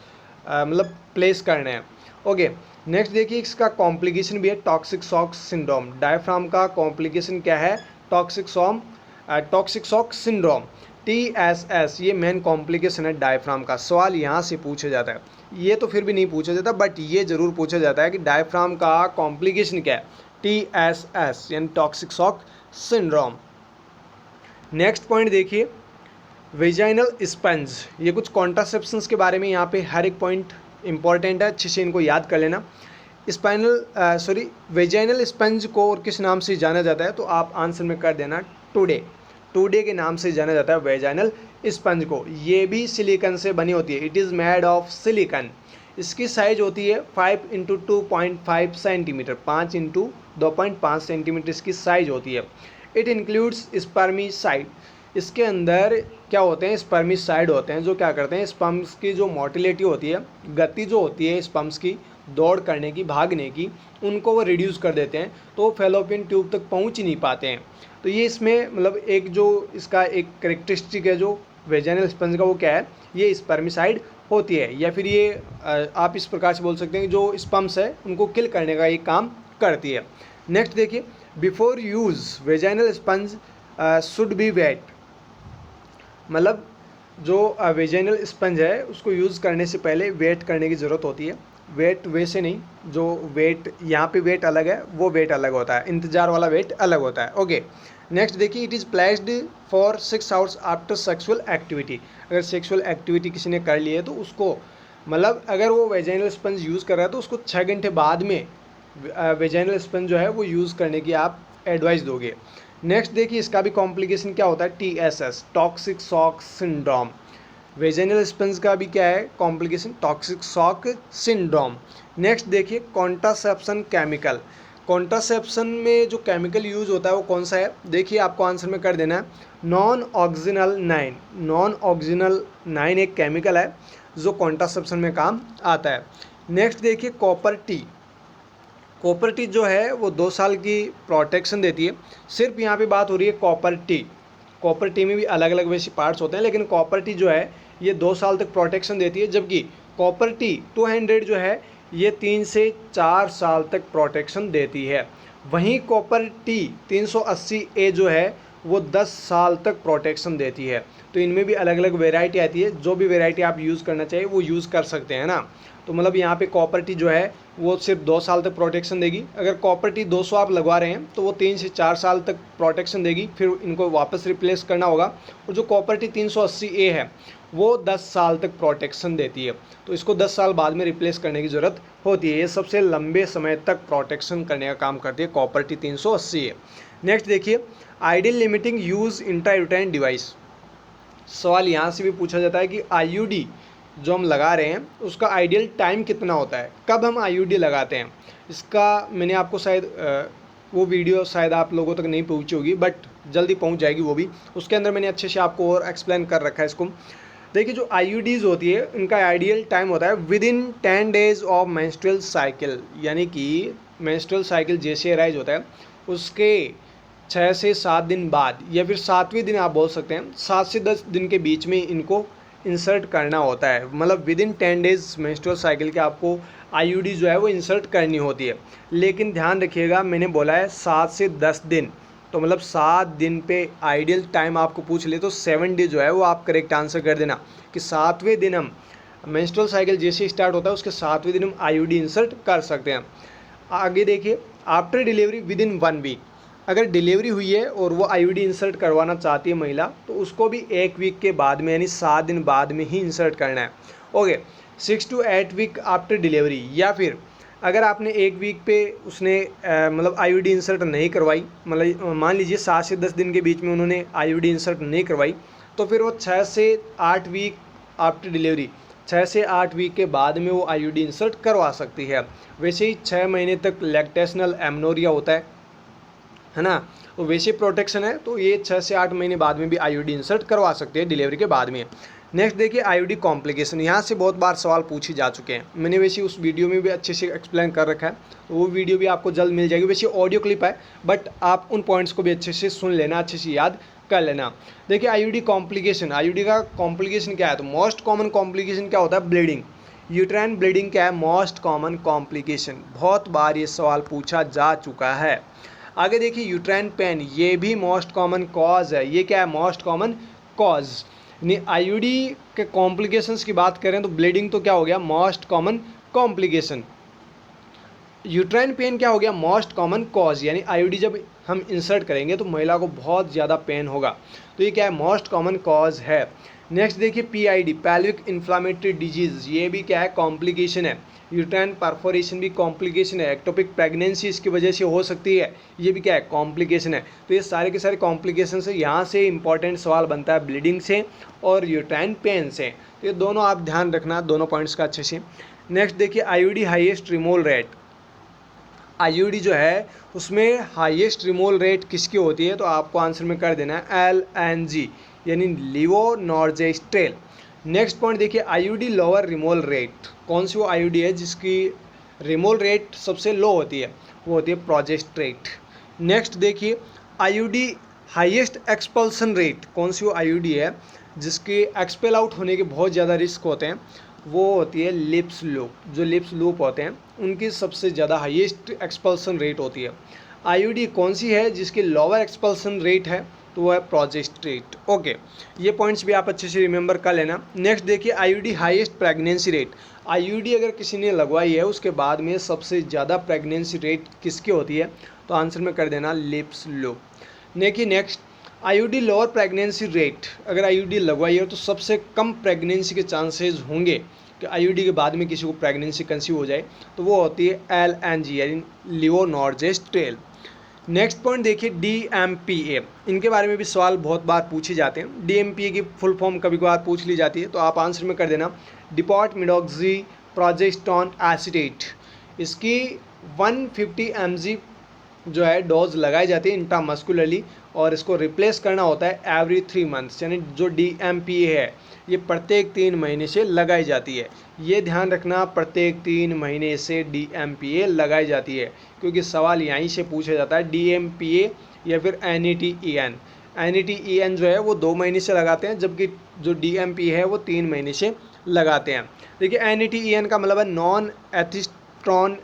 मतलब प्लेस करना है। ओके, नेक्स्ट देखिए इसका कॉम्प्लिकेशन भी है, टॉक्सिक शॉक सिंड्रोम। डायफ्राम का कॉम्प्लिकेशन क्या है? टॉक्सिक शॉक सिंड्रोम, TSS, ये मेन कॉम्प्लिकेशन है डायफ्राम का। सवाल यहाँ से पूछा जाता है, ये तो फिर भी नहीं पूछा जाता बट ये ज़रूर पूछा जाता है कि डायफ्राम का कॉम्प्लिकेशन क्या है? TSS यानी toxic shock syndrome. Next point देखिए, वेजाइनल स्पंज, ये कुछ कॉन्ट्रासेप्शंस के बारे में यहाँ पे हर एक पॉइंट इंपॉर्टेंट है, अच्छे से इनको याद कर लेना। वेजाइनल स्पंज को और किस नाम से जाना जाता है? तो आप आंसर में कर देना टूडे के नाम से जाना जाता है वेजाइनल स्पंज को। ये भी सिलिकन से बनी होती है, it is made of silicon. इसकी साइज होती है 5x2.5 सेंटीमीटर, 5x2.5 सेंटीमीटर इसकी साइज होती है। इट इंक्लूड्स स्पर्मिसाइड, इसके अंदर क्या होते हैं? स्पर्मिसाइड होते हैं, जो क्या करते हैं? स्पर्म्स की जो मोटिलिटी होती है, गति जो होती है स्पर्म्स की दौड़ करने की, भागने की, उनको वो रिड्यूस कर देते हैं, तो फैलोपियन ट्यूब तक पहुंच ही नहीं पाते हैं। तो ये इसमें मतलब एक जो इसका एक कैरेक्टरिस्टिक है जो वेजाइनल स्पंज का, वो क्या है? ये स्पर्मिसाइड होती है, या फिर ये आप इस प्रकार से बोल सकते हैं जो स्पर्म्स है उनको किल करने का ये काम करती है। नेक्स्ट देखिए, before use vaginal sponge should be wet, मतलब जो वेजाइनल स्पंज है उसको यूज़ करने से पहले वेट करने की ज़रूरत होती है। वेट वैसे नहीं, जो वेट यहाँ पे वेट अलग है, वो वेट अलग होता है, इंतज़ार वाला वेट अलग होता है। ओके, नेक्स्ट देखिए, it is placed for 6 hours after sexual activity. अगर सेक्सुअल एक्टिविटी किसी ने कर ली है तो उसको, मतलब अगर वो वेजाइनल स्पंज यूज़ कर रहा है तो उसको 6 घंटे बाद में वेजाइनल स्पंज जो है वो यूज़ करने की आप एडवाइस दोगे। नेक्स्ट देखिए, इसका भी कॉम्प्लिकेशन क्या होता है? TSS, toxic shock syndrome. Vaginal sponge का भी क्या है complication? Toxic shock syndrome. Next देखिए, कॉन्ट्रासेप्शन केमिकल। कॉन्ट्रासेप्शन में जो केमिकल यूज़ होता है वो कौन सा है? देखिए आपको आंसर में कर देना है नॉन-ऑक्सिनल 9। नॉन-ऑक्सिनल 9 एक केमिकल है जो कॉन्ट्रासेप्शन में काम आता है। नेक्स्ट देखिए, कॉपर टी जो है वो 2 साल की प्रोटेक्शन देती है। सिर्फ यहाँ पे बात हो रही है कॉपर टी में भी अलग अलग वैसे पार्ट्स होते हैं, लेकिन कॉपर टी जो है ये 2 साल तक प्रोटेक्शन देती है, जबकि कॉपर टी 200 जो है ये 3 से 4 साल तक प्रोटेक्शन देती है। वहीं कॉपर टी 380A जो है वो 10 साल तक प्रोटेक्शन देती है। तो इनमें भी अलग अलग वेराइटी आती है, जो भी वेराइटी आप यूज़ करना चाहिए वो यूज़ कर सकते हैं ना। तो मतलब यहाँ पे कॉपर टी जो है वो सिर्फ 2 साल तक प्रोटेक्शन देगी। अगर कॉपर टी 200 आप लगवा रहे हैं तो वो 3 से 4 साल तक प्रोटेक्शन देगी, फिर इनको वापस रिप्लेस करना होगा। और जो कॉपर टी 380A है वो 10 साल तक प्रोटेक्शन देती है, तो इसको 10 साल बाद में रिप्लेस करने की ज़रूरत होती है। ये सबसे लंबे समय तक प्रोटेक्शन करने का काम करती है कॉपर टी 380A। नेक्स्ट देखिए, ideal limiting use intrauterine device. सवाल यहाँ से भी पूछा जाता है कि IUD जो हम लगा रहे हैं उसका आइडियल टाइम कितना होता है, कब हम IUD लगाते हैं? इसका मैंने आपको शायद वो वीडियो शायद आप लोगों तक नहीं पहुंची होगी, बट जल्दी पहुंच जाएगी वो भी। उसके अंदर मैंने अच्छे से आपको और एक्सप्लेन कर रखा है इसको। देखिए, जो IUDs होती है इनका आइडियल टाइम होता है within 10 days of menstrual cycle, यानी कि मेंस्ट्रुअल साइकिल जैसे अराइज होता है उसके 6 से 7 दिन बाद, या फिर 7वें दिन आप बोल सकते हैं, 7 से 10 दिन के बीच में इनको इंसर्ट करना होता है। मतलब विदिन 10 डेज़ मेंस्ट्रुअल साइकिल के आपको IUD जो है वो इंसर्ट करनी होती है। लेकिन ध्यान रखिएगा, मैंने बोला है 7 से 10 दिन, तो मतलब 7 दिन पे आइडियल टाइम आपको पूछ ले तो 7 डे जो है वो आप करेक्ट आंसर कर देना कि 7वें दिन हम मेंस्ट्रुअल साइकिल जैसे स्टार्ट होता है उसके 7वें दिन हम IUD इंसर्ट कर सकते हैं। आगे देखिए, आफ्टर डिलीवरी विदिन 1 वीक, अगर डिलीवरी हुई है और वो IUD इंसर्ट करवाना चाहती है महिला तो उसको भी 1 वीक के बाद में यानी 7 दिन बाद में ही इंसर्ट करना है। Okay, 6 to 8 week after delivery, या फिर अगर आपने 1 वीक पे उसने मतलब IUD इंसर्ट नहीं करवाई, मतलब मान लीजिए 7 से 10 दिन के बीच में उन्होंने IUD इंसर्ट नहीं करवाई, तो फिर वो 6 से 8 वीक आफ्टर डिलीवरी, 6 से 8 वीक के बाद में वो आईयूडी इंसर्ट करवा सकती है। वैसे ही 6 महीने तक लैक्टेशनल एमनोरिया होता है ना, तो वैसे प्रोटेक्शन है, तो ये 6 से 8 महीने बाद में भी आईयूडी इंसर्ट करवा सकते हैं डिलीवरी के बाद में। नेक्स्ट देखिए आईयूडी कॉम्प्लिकेशन, यहाँ से बहुत बार सवाल पूछे जा चुके हैं, मैंने वैसे उस वीडियो में भी अच्छे से एक्सप्लेन कर रखा है, तो वो वीडियो भी आपको जल्द मिल जाएगी। वैसे ऑडियो क्लिप है, बट आप उन पॉइंट्स को भी अच्छे से सुन लेना, अच्छे से याद कर लेना। देखिए आईयूडी कॉम्प्लिकेशन, आईयूडी का कॉम्प्लिकेशन क्या है, तो मोस्ट कॉमन कॉम्प्लिकेशन क्या होता है, ब्लीडिंग। यूट्राइन ब्लीडिंग क्या है, मोस्ट कॉमन कॉम्प्लिकेशन, बहुत बार ये सवाल पूछा जा चुका है। आगे देखिए यूट्राइन पेन, ये भी मोस्ट कॉमन कॉज है। ये क्या है, मोस्ट कॉमन कॉज। आईयूडी के कॉम्प्लिकेशंस की बात करें तो ब्लीडिंग तो क्या हो गया, most common complication. Uterine pain क्या हो गया, मोस्ट कॉमन कॉज, यानी आईयूडी जब हम इंसर्ट करेंगे तो महिला को बहुत ज़्यादा पेन होगा, तो ये क्या है, मोस्ट कॉमन कॉज है। नेक्स्ट देखिए पीआईडी, पैल्विक इन्फ्लामेटरी डिजीज़, ये भी क्या है, कॉम्प्लिकेशन है। यूट्राइन परफोरेशन भी कॉम्प्लिकेशन है। एक्टोपिक प्रेगनेंसी इसकी वजह से हो सकती है, ये भी क्या है, कॉम्प्लिकेशन है। तो ये सारे के सारे कॉम्प्लिकेशन से यहाँ से इंपॉर्टेंट सवाल बनता है ब्लीडिंग से और यूट्राइन पेन से, तो ये दोनों आप ध्यान रखना, दोनों पॉइंट्स का अच्छे से। नेक्स्ट देखिए IUD highest removal rate, IUD जो है उसमें हाईएस्ट रिमूवल रेट किसकी होती है, तो आपको आंसर में कर देना है LNG, यानी लीवोनॉर्जेस्ट्रेल। नेक्स्ट पॉइंट देखिए आईयूडी लोअर रिमूवल रेट, कौन सी वो आईयूडी है जिसकी रिमूवल रेट सबसे लो होती है, वो होती है प्रोजेस्ट्रेट। नेक्स्ट देखिए आईयूडी हाईएस्ट एक्सपल्सन रेट, कौन सी वो आईयूडी है जिसके एक्सपेल आउट होने के बहुत ज़्यादा रिस्क होते हैं, वो होती है लिप्स लूप। जो लिप्स लूप होते हैं उनकी सबसे ज़्यादा हाईएस्ट एक्सपल्सन रेट होती है। आईयूडी कौन सी है जिसकी लोअर एक्सपल्सन रेट है, तो वो है प्रोजेस्ट्रेट। ओके, ये पॉइंट्स भी आप अच्छे से रिमेंबर कर लेना। नेक्स्ट देखिए IUD highest pregnancy rate, IUD अगर किसी ने लगवाई है उसके बाद में सबसे ज़्यादा प्रेगनेंसी रेट किसकी होती है, तो आंसर में कर देना लिप्स लूप। देखिए next IUD lower pregnancy rate, अगर आईयूडी लगवाई है तो सबसे कम प्रेगनेंसी के चांसेस होंगे कि आईयूडी के बाद में किसी को प्रेगनेंसी कंसीव हो जाए, तो वो होती है LNG, यानी लीवोनॉर्जेस्ट्रेल। नेक्स्ट पॉइंट देखिए DMPA, इनके बारे में भी सवाल बहुत बार पूछे जाते हैं। DMPA की फुल फॉर्म कभी कभार पूछ ली जाती है, तो आप आंसर में कर देना डिपॉट मिडॉक्सी प्रोजेस्टोन एसीटेट। इसकी 150 mg जो है डोज लगाई जाती है इंट्रामस्कुलरली, और इसको रिप्लेस करना होता है एवरी 3 मंथ्स, यानी जो DMPA है ये प्रत्येक 3 महीने से लगाई जाती है। ये ध्यान रखना, प्रत्येक 3 महीने से DMPA लगाई जाती है, क्योंकि सवाल यहीं से पूछा जाता है DMPA या फिर NETEN। NETEN जो है वो 2 महीने से लगाते हैं, जबकि जो DMPA है वो 3 महीने से लगाते हैं। देखिए NETEN का मतलब है नॉन एथिस्ट्रॉन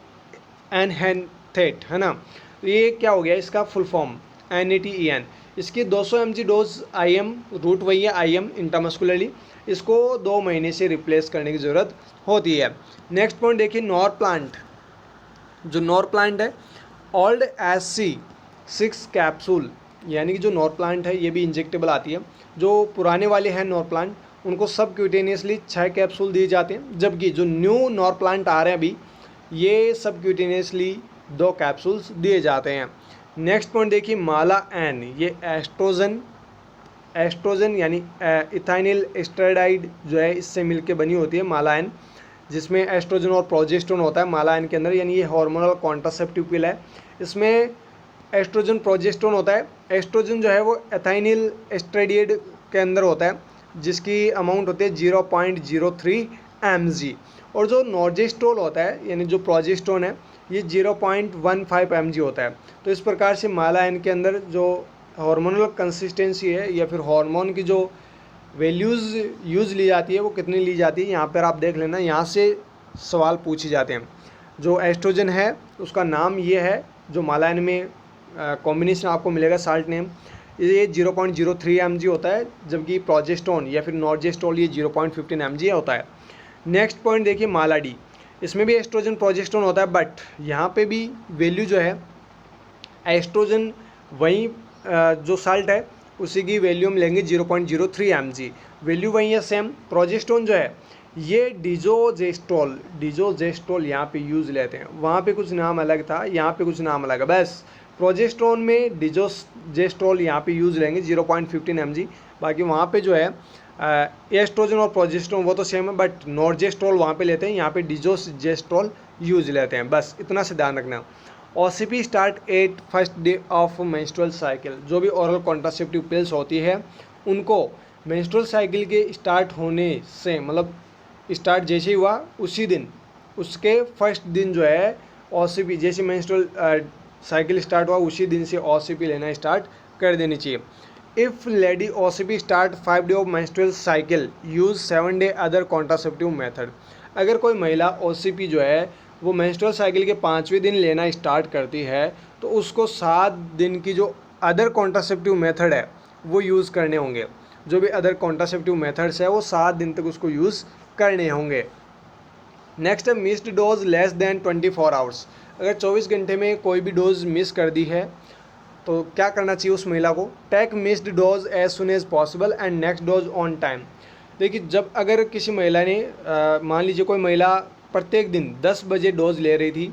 एनहेंथेट, है ना, तो ये क्या हो गया इसका फुल फॉर्म NETEN। इसकी 200 mg डोज IM, रूट वही है IM इंट्रामस्कुलरली, इसको 2 महीने से रिप्लेस करने की ज़रूरत होती है। नेक्स्ट पॉइंट देखिए नॉरप्लांट, जो नॉरप्लांट है ओल्ड SC 6 कैप्सूल, यानी कि जो नॉरप्लांट है ये भी इंजेक्टेबल आती है। जो पुराने वाले हैं नॉरप्लांट उनको सब क्यूटेनियसली 6 कैप्सूल दिए जाते हैं, जबकि जो न्यू नॉरप्लांट आ रहे हैं अभी ये सब क्यूटेनियसली 2 कैप्सूल्स दिए जाते हैं। नेक्स्ट पॉइंट देखिए माला एन, ये एस्ट्रोजन यानी इथाइनिल एस्ट्रेडाइड जो है इससे मिलके बनी होती है माला एन, जिसमें एस्ट्रोजन और प्रोजेस्टेरोन होता है माला एन के अंदर, यानी ये हार्मोनल कॉन्ट्रासेप्टिव पिल है। इसमें एस्ट्रोजन प्रोजेस्टेरोन होता है। एस्ट्रोजन जो है वो एथाइनिल एस्ट्रेडाइड के अंदर होता है, जिसकी अमाउंट होती है 0.03 mg, और जो नॉर्जेस्ट्रोल होता है यानी जो प्रोजेस्टेरोन है ये 0.15 mg होता है। तो इस प्रकार से माला एन के अंदर जो हार्मोनल कंसिस्टेंसी है या फिर हार्मोन की जो वैल्यूज़ यूज़ ली जाती है वो कितनी ली जाती है, यहाँ पर आप देख लेना, यहाँ से सवाल पूछे जाते हैं। जो एस्ट्रोजन है उसका नाम ये है, जो माला एन में कॉम्बिनेशन आपको मिलेगा साल्ट नेम, ये 0.03 mg होता है, जबकि प्रोजेस्टेरोन या फिर नॉर्जेस्ट्रोल ये 0.15 mg होता है। नेक्स्ट पॉइंट देखिए माला डी, इसमें भी एस्ट्रोजन प्रोजेस्टेरोन होता है, बट यहाँ पे भी वैल्यू जो है एस्ट्रोजन वही जो साल्ट है उसी की वैल्यू हम लेंगे 0.03 mg, वैल्यू वही है सेम। प्रोजेस्टेरोन जो है ये डिजोजेस्ट्रोल यहाँ पे यूज़ लेते हैं, वहाँ पे कुछ नाम अलग था, यहाँ पे कुछ नाम अलग है, बस प्रोजेस्टेरोन में डिजोजेस्ट्रोल यहाँ पे यूज़ लेंगे 0.15 mg, बाकी वहाँ पे जो है एस्ट्रोजन और प्रोजेस्टेरोन वो तो सेम है, बट नॉर्जेस्ट्रोल वहाँ पे लेते हैं, यहाँ पे डिजोजेस्ट्रोल यूज लेते हैं, बस इतना से ध्यान रखना। OCP start at first day of menstrual cycle. जो भी ओरल कॉन्ट्रासेप्टिव पिल्स होती है उनको मेंस्ट्रुअल साइकिल के स्टार्ट होने से, मतलब स्टार्ट जैसे ही हुआ उसी दिन, उसके फर्स्ट दिन जो है OCP, जैसे मेंस्ट्रुअल साइकिल स्टार्ट हुआ उसी दिन से OCP लेना स्टार्ट कर देनी चाहिए। If lady OCP start 5 day of menstrual cycle use 7 day other contraceptive method. अगर कोई महिला OCP जो है वो मेंस्ट्रुअल साइकिल के 5वें दिन लेना स्टार्ट करती है तो उसको 7 दिन की जो अदर कॉन्ट्रासेप्टिव मेथड है वो यूज़ करने होंगे। जो भी अदर कॉन्ट्रासेप्टिव मेथड्स है वो 7 दिन तक उसको यूज़ करने होंगे। नेक्स्ट है missed dose less than 24 hours. अगर 24 घंटे में कोई भी डोज मिस कर दी है तो क्या करना चाहिए उस महिला को? Take missed dose as soon as possible and next dose on time. देखिए, जब अगर किसी महिला ने मान लीजिए कोई महिला प्रत्येक दिन 10 बजे डोज ले रही थी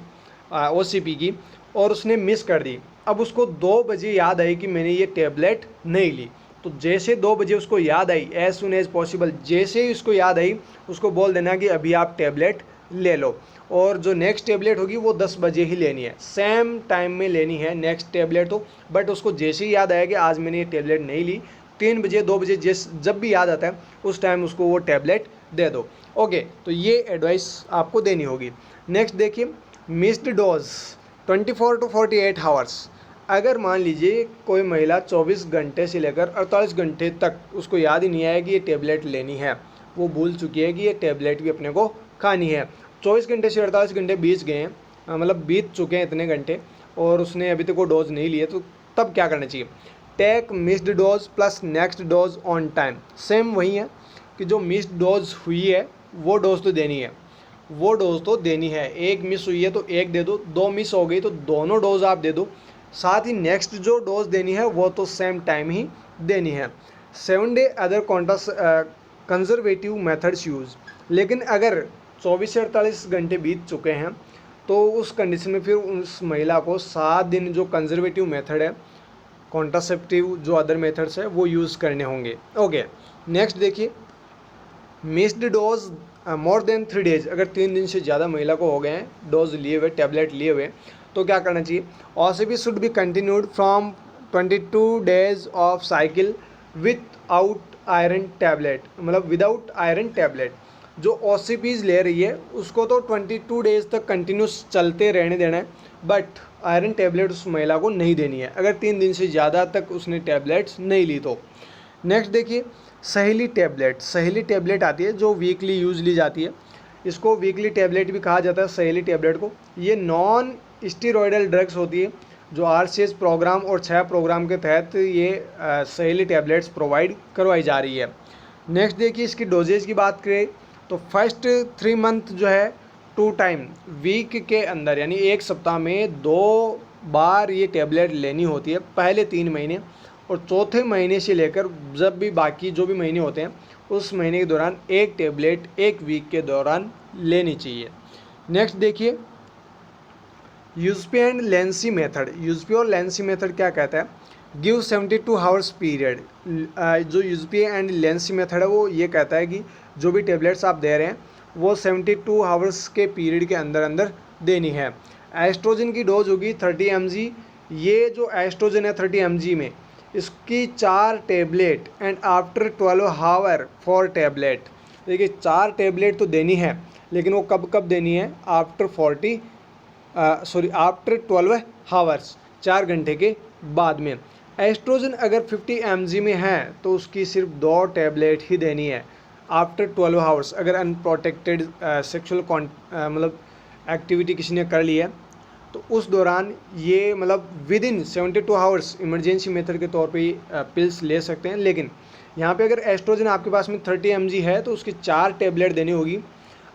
OCP की और उसने मिस कर दी, अब उसको 2 बजे याद आई कि मैंने ये टेबलेट नहीं ली, तो जैसे 2 बजे उसको याद आई, एज सुन एज पॉसिबल जैसे ही उसको याद आई उसको बोल देना कि अभी आप टेबलेट ले लो, और जो नेक्स्ट टेबलेट होगी वो 10 बजे ही लेनी है, सेम टाइम में लेनी है नेक्स्ट टेबलेट तो। बट उसको जैसे ही याद आया कि आज मैंने ये टेबलेट नहीं ली, 3 बजे 2 बजे जब भी याद आता है उस टाइम उसको वो टेबलेट दे दो। ओके, तो ये एडवाइस आपको देनी होगी। नेक्स्ट देखिए, मिस्ड डोज 24 to 48 आवर्स। अगर मान लीजिए कोई महिला 24 घंटे से लेकर 48 घंटे तक उसको याद ही नहीं आया कि ये टेबलेट लेनी है, वो भूल चुकी है कि ये टेबलेट भी अपने को खानी है, 24 घंटे से 48 घंटे बीत गए हैं, मतलब बीत चुके हैं इतने घंटे, और उसने अभी तक वो डोज नहीं लिए, तो तब क्या करना चाहिए? Take missed dose plus next dose on time. Same वही है कि जो मिस्ड डोज हुई है वो डोज तो देनी है, वो डोज तो देनी है। एक मिस हुई है तो एक दे दो, 2 मिस हो गई तो दोनों डोज आप दे दो, साथ ही नेक्स्ट जो डोज देनी है वो तो सेम टाइम ही देनी है। 7 day other conservative methods use. लेकिन अगर 24 से 48 घंटे बीत चुके हैं तो उस कंडीशन में फिर उस महिला को 7 दिन जो कंजर्वेटिव मेथड है, कॉन्ट्रासेप्टिव जो अदर मेथड्स है वो यूज़ करने होंगे। ओके, नेक्स्ट देखिए, missed dose more than 3 days. अगर 3 दिन से ज़्यादा महिला को हो गए हैं डोज लिए हुए, टेबलेट लिए हुए, तो क्या करना चाहिए? OCP should be continued from 22 days of cycle without iron tablet, मतलब विदाउट आयरन टैबलेट। जो OCPs ले रही है उसको तो 22 डेज तक कंटिन्यूस चलते रहने देना है, बट आयरन टैबलेट उस महिला को नहीं देनी है अगर 3 दिन से ज़्यादा तक उसने टैबलेट्स नहीं ली तो। नेक्स्ट देखिए, सहेली टैबलेट। सहेली टैबलेट आती है जो वीकली यूज ली जाती है, इसको वीकली टैबलेट भी कहा जाता है सहेली टैबलेट को। ये नॉन स्टीरॉयडल ड्रग्स होती है जो RCH प्रोग्राम और 6 प्रोग्राम के तहत ये सहेली टैबलेट्स प्रोवाइड करवाई जा रही है। नेक्स्ट देखिए, इसकी डोजेज की बात करें तो फर्स्ट 3 मंथ जो है 2 टाइम वीक के अंदर, यानी एक सप्ताह में 2 बार ये टैबलेट लेनी होती है पहले 3 महीने, और चौथे महीने से लेकर जब भी बाकी जो भी महीने होते हैं उस महीने के दौरान एक टैबलेट 1 वीक के दौरान लेनी चाहिए। नेक्स्ट देखिए, यूज़पी एंड लेंसी मेथड। यूज़पी और लेंसी मेथड क्या कहता है? Give 72 hours period. जो यूज़पी एंड लेंसी मेथड है वो ये कहता है कि जो भी टेबलेट्स आप दे रहे हैं वो 72 आवर्स के पीरियड के अंदर अंदर देनी है। एस्ट्रोजन की डोज होगी 30 mg। ये जो एस्ट्रोजन है 30 mg में इसकी 4 tablet and after 12 hour 4 tablet. देखिए 4 टैबलेट तो देनी है, लेकिन वो कब कब देनी है? आफ्टर 12 आवर्स, 4 घंटे के बाद में। एस्ट्रोजन अगर 50 mg में है तो उसकी सिर्फ 2 टैबलेट ही देनी है आफ्टर 12 आवर्स। अगर अनप्रोटेक्टेड सेक्सुअल मतलब एक्टिविटी किसी ने कर ली है तो उस दौरान ये मतलब with in 72 hours emergency method के तौर पे पिल्स ले सकते हैं। लेकिन यहाँ पे अगर एस्ट्रोजन आपके पास में 30 mg है तो उसकी 4 टैबलेट देनी होगी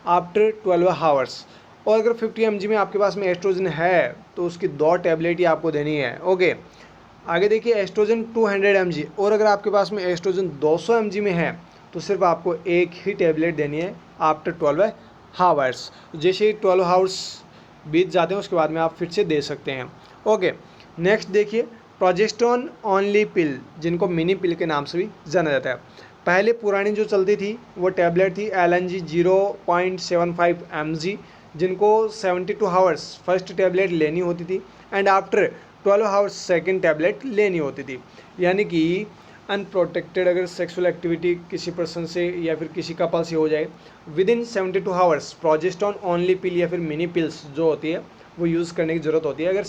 आफ्टर 12 आवर्स, और अगर 50 mg में आपके पास में एस्ट्रोजन है तो उसकी 2 टैबलेट ही आपको देनी है। ओके, आगे देखिए, एस्ट्रोजन 200 mg, और अगर आपके पास में एस्ट्रोजन 200 mg में है तो सिर्फ आपको 1 ही टैबलेट देनी है आफ्टर 12 आवर्स। जैसे ही 12 आवर्स बीत जाते हैं उसके बाद में आप फिर से दे सकते हैं। ओके, नेक्स्ट देखिए, प्रोजेस्टेरोन ओनली पिल, जिनको मिनी पिल के नाम से भी जाना जाता है। पहले पुरानी जो चलती थी वो टैबलेट थी LNG 0.75 mg, जिनको 72 आवर्स फर्स्ट टैबलेट लेनी होती थी and after 12 hours second tablet लेनी होती थी। यानी कि अनप्रोटेक्टेड अगर सेक्सुअल एक्टिविटी किसी पर्सन से या फिर किसी कपल से हो जाए, within 72 hours progesterone only pill या फिर मिनी पिल्स जो होती है वो यूज़ करने की ज़रूरत होती है। अगर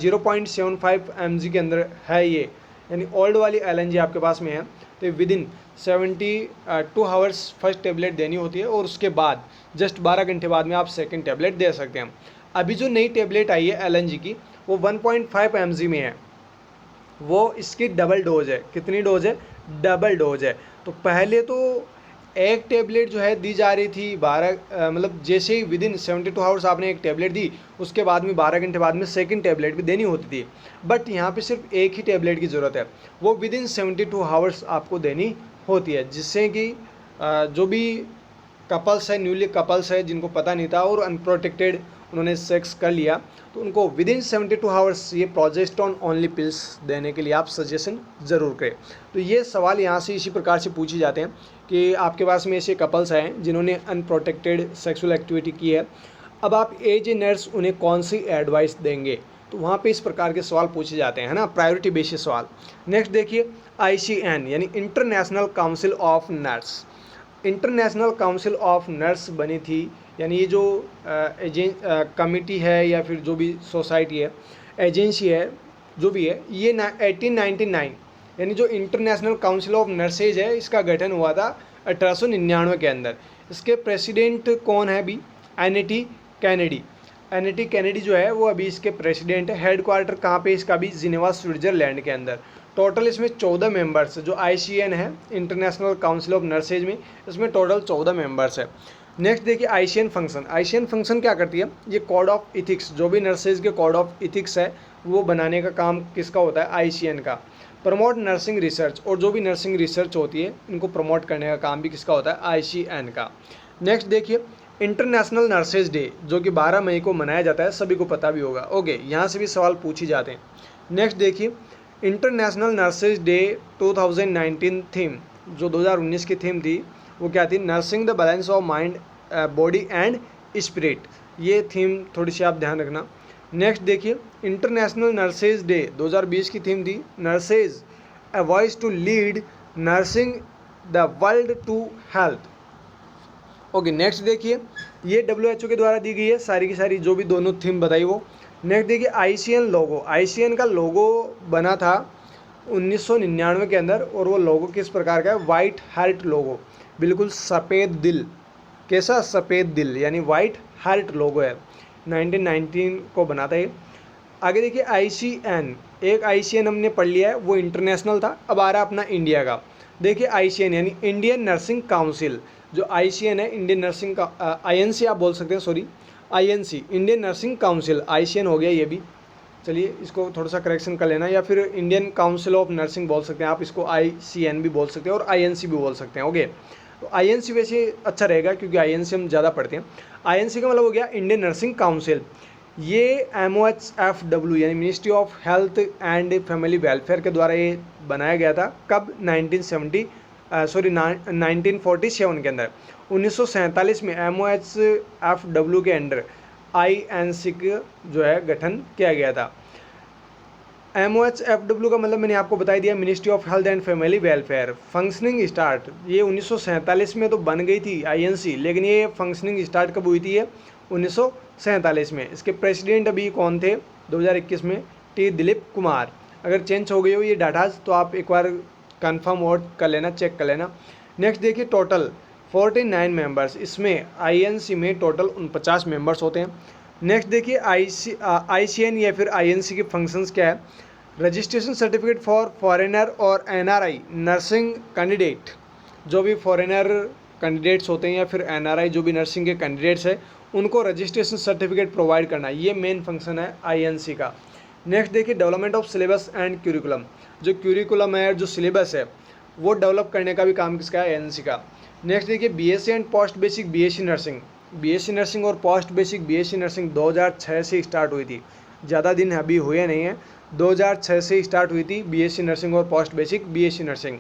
0.75 mg के अंदर है ये, यानी ओल्ड वाली LNG आपके पास में है, तो with in 72 hours first tablet देनी होती है और उसके बाद जस्ट 12 घंटे बाद में आप सेकंड टैबलेट दे सकते हैं। अभी जो नई टैबलेट आई है LNG की वो 1.5 mg में है, वो इसकी डबल डोज है। कितनी डोज है? डबल डोज है। तो पहले तो एक टैबलेट जो है दी जा रही थी 12 मतलब जैसे ही विद इन 72 आवर्स आपने एक टैबलेट दी, उसके बाद में 12 घंटे बाद में सेकंड टैबलेट भी देनी होती थी। बट यहाँ पे सिर्फ एक ही टैबलेट की ज़रूरत है, वो विद इन 72 आवर्स आपको देनी होती है, जिससे कि जो भी कपल्स है, न्यूली कपल्स है, जिनको पता नहीं था और अनप्रोटेक्टेड उन्होंने सेक्स कर लिया, तो उनको विद इन 72 आवर्स ये प्रोजेस्टेरोन ओनली पिल्स देने के लिए आप सजेशन ज़रूर करें। तो ये सवाल यहाँ से इसी प्रकार से पूछे जाते हैं कि आपके पास में ऐसे कपल्स हैं जिन्होंने अनप्रोटेक्टेड सेक्सुअल एक्टिविटी की है, अब आप एज ए नर्स उन्हें कौन सी एडवाइस देंगे? तो वहाँ पे इस प्रकार के सवाल पूछे जाते हैं, है ना, प्रायोरिटी बेसिस सवाल। नेक्स्ट देखिए, ICN यानी international council of nurse. International council of nurse बनी थी, यानी ये जो कमिटी है या फिर जो भी सोसाइटी है, एजेंसी है, जो भी है, ये 1899 यानी जो इंटरनेशनल काउंसिल ऑफ नर्सेज है, इसका गठन हुआ था 1899 के अंदर। इसके प्रेसिडेंट कौन है अभी? NAT Kennedy. एनएटी कैनेडी जो है वो अभी इसके प्रेसिडेंट है। हेडक्वार्टर कहाँ पे इसका? भी जिनेवा स्विट्जरलैंड के अंदर। टोटल इसमें 14 मेंबर्स जो ICN है, इंटरनेशनल काउंसिल ऑफ नर्सेज में, इसमें टोटल 14 मेंबर्स है। नेक्स्ट देखिए ICN फंक्शन। ICN फंक्शन क्या करती है? ये कोड ऑफ इथिक्स, जो भी नर्सेज के कोड ऑफ इथिक्स है वो बनाने का काम किसका होता है? ICN का। प्रमोट नर्सिंग रिसर्च, और जो भी नर्सिंग रिसर्च होती है इनको प्रमोट करने का काम भी किसका होता है? ICN का। नेक्स्ट देखिए इंटरनेशनल नर्सेज डे, जो कि 12 मई को मनाया जाता है, सभी को पता भी होगा। ओके, यहाँ से भी सवाल पूछे जाते हैं। नेक्स्ट देखिए इंटरनेशनल नर्सेज डे 2019 थीम, जो 2019 की थीम थी वो क्या थी? Nursing the balance of mind, body and spirit. ये थीम थोड़ी सी आप ध्यान रखना। नेक्स्ट देखिए इंटरनेशनल नर्सेज डे 2020 की थीम थी nurses a voice to lead nursing the world to health. Okay, next देखिए ये WHO के द्वारा दी गई है सारी की सारी, जो भी दोनों थीम बताई वो। नेक्स्ट देखिए ICN लोगो। ICN का लोगो बना था 1999 के अंदर, और वो लोगो किस प्रकार का है? वाइट हार्ट लोगो, बिल्कुल सफ़ेद दिल। कैसा? सफ़ेद दिल, यानी वाइट हार्ट लोगो है। 1919 को बना था ये। आगे देखिए ICN, एक ICN हमने पढ़ लिया है, वो इंटरनेशनल था। अब आ रहा अपना इंडिया का। देखिए ICN यानी इंडियन नर्सिंग काउंसिल। जो ICN है, इंडियन नर्सिंग का INC आप बोल सकते हैं, sorry INC, Indian nursing council. ICN हो गया ये भी। चलिए इसको थोड़ा सा करेक्शन कर लेना, या फिर इंडियन काउंसिल ऑफ नर्सिंग बोल सकते हैं आप, इसको ICN भी बोल सकते हैं और INC भी बोल सकते हैं। ओके, तो INC वैसे अच्छा रहेगा क्योंकि INC हम ज़्यादा पढ़ते हैं। INC का मतलब हो गया इंडियन नर्सिंग काउंसिल। ये MOHFW यानी ministry of health and family welfare के द्वारा ये बनाया गया था। कब? 1947 के अंदर। 1947 में MOHFW के अंडर INC का जो है गठन किया गया था। MOHFW का मतलब मैंने आपको बता दिया, ministry of health and family welfare. Functioning start ये 1947 में तो बन गई थी INC, लेकिन ये फंक्शनिंग स्टार्ट कब हुई थी? ये 1947 में। इसके प्रेसिडेंट अभी कौन थे 2021 में? T दिलीप कुमार। अगर चेंज हो गई हो ये डाटाज तो आप एक बार कंफर्म वोट कर लेना, चेक कर लेना। नेक्स्ट देखिए टोटल 49 मेंबर्स, इसमें INC में टोटल 49 मेंबर्स होते हैं। नेक्स्ट देखिए ICN या फिर INC के फंक्शंस क्या है? रजिस्ट्रेशन सर्टिफिकेट फॉर फॉरेनर और NRI नर्सिंग कैंडिडेट। जो भी फॉरेनर कैंडिडेट्स होते हैं या फिर NRI जो भी नर्सिंग के कैंडिडेट्स हैं उनको रजिस्ट्रेशन सर्टिफिकेट प्रोवाइड करना, ये मेन फंक्शन है INC का। नेक्स्ट देखिए development of syllabus and curriculum. जो क्यूरिकुलम है, जो सिलेबस है, वो डेवलप करने का भी काम किसका है? INC का। नेक्स्ट देखिए BSc and post basic BSc nursing. BSc nursing और पोस्ट बेसिक BSc नर्सिंग 2006 से स्टार्ट हुई थी, ज़्यादा दिन अभी हुए नहीं हैं। 2006 से स्टार्ट हुई थी BSc नर्सिंग और post basic BSc nursing.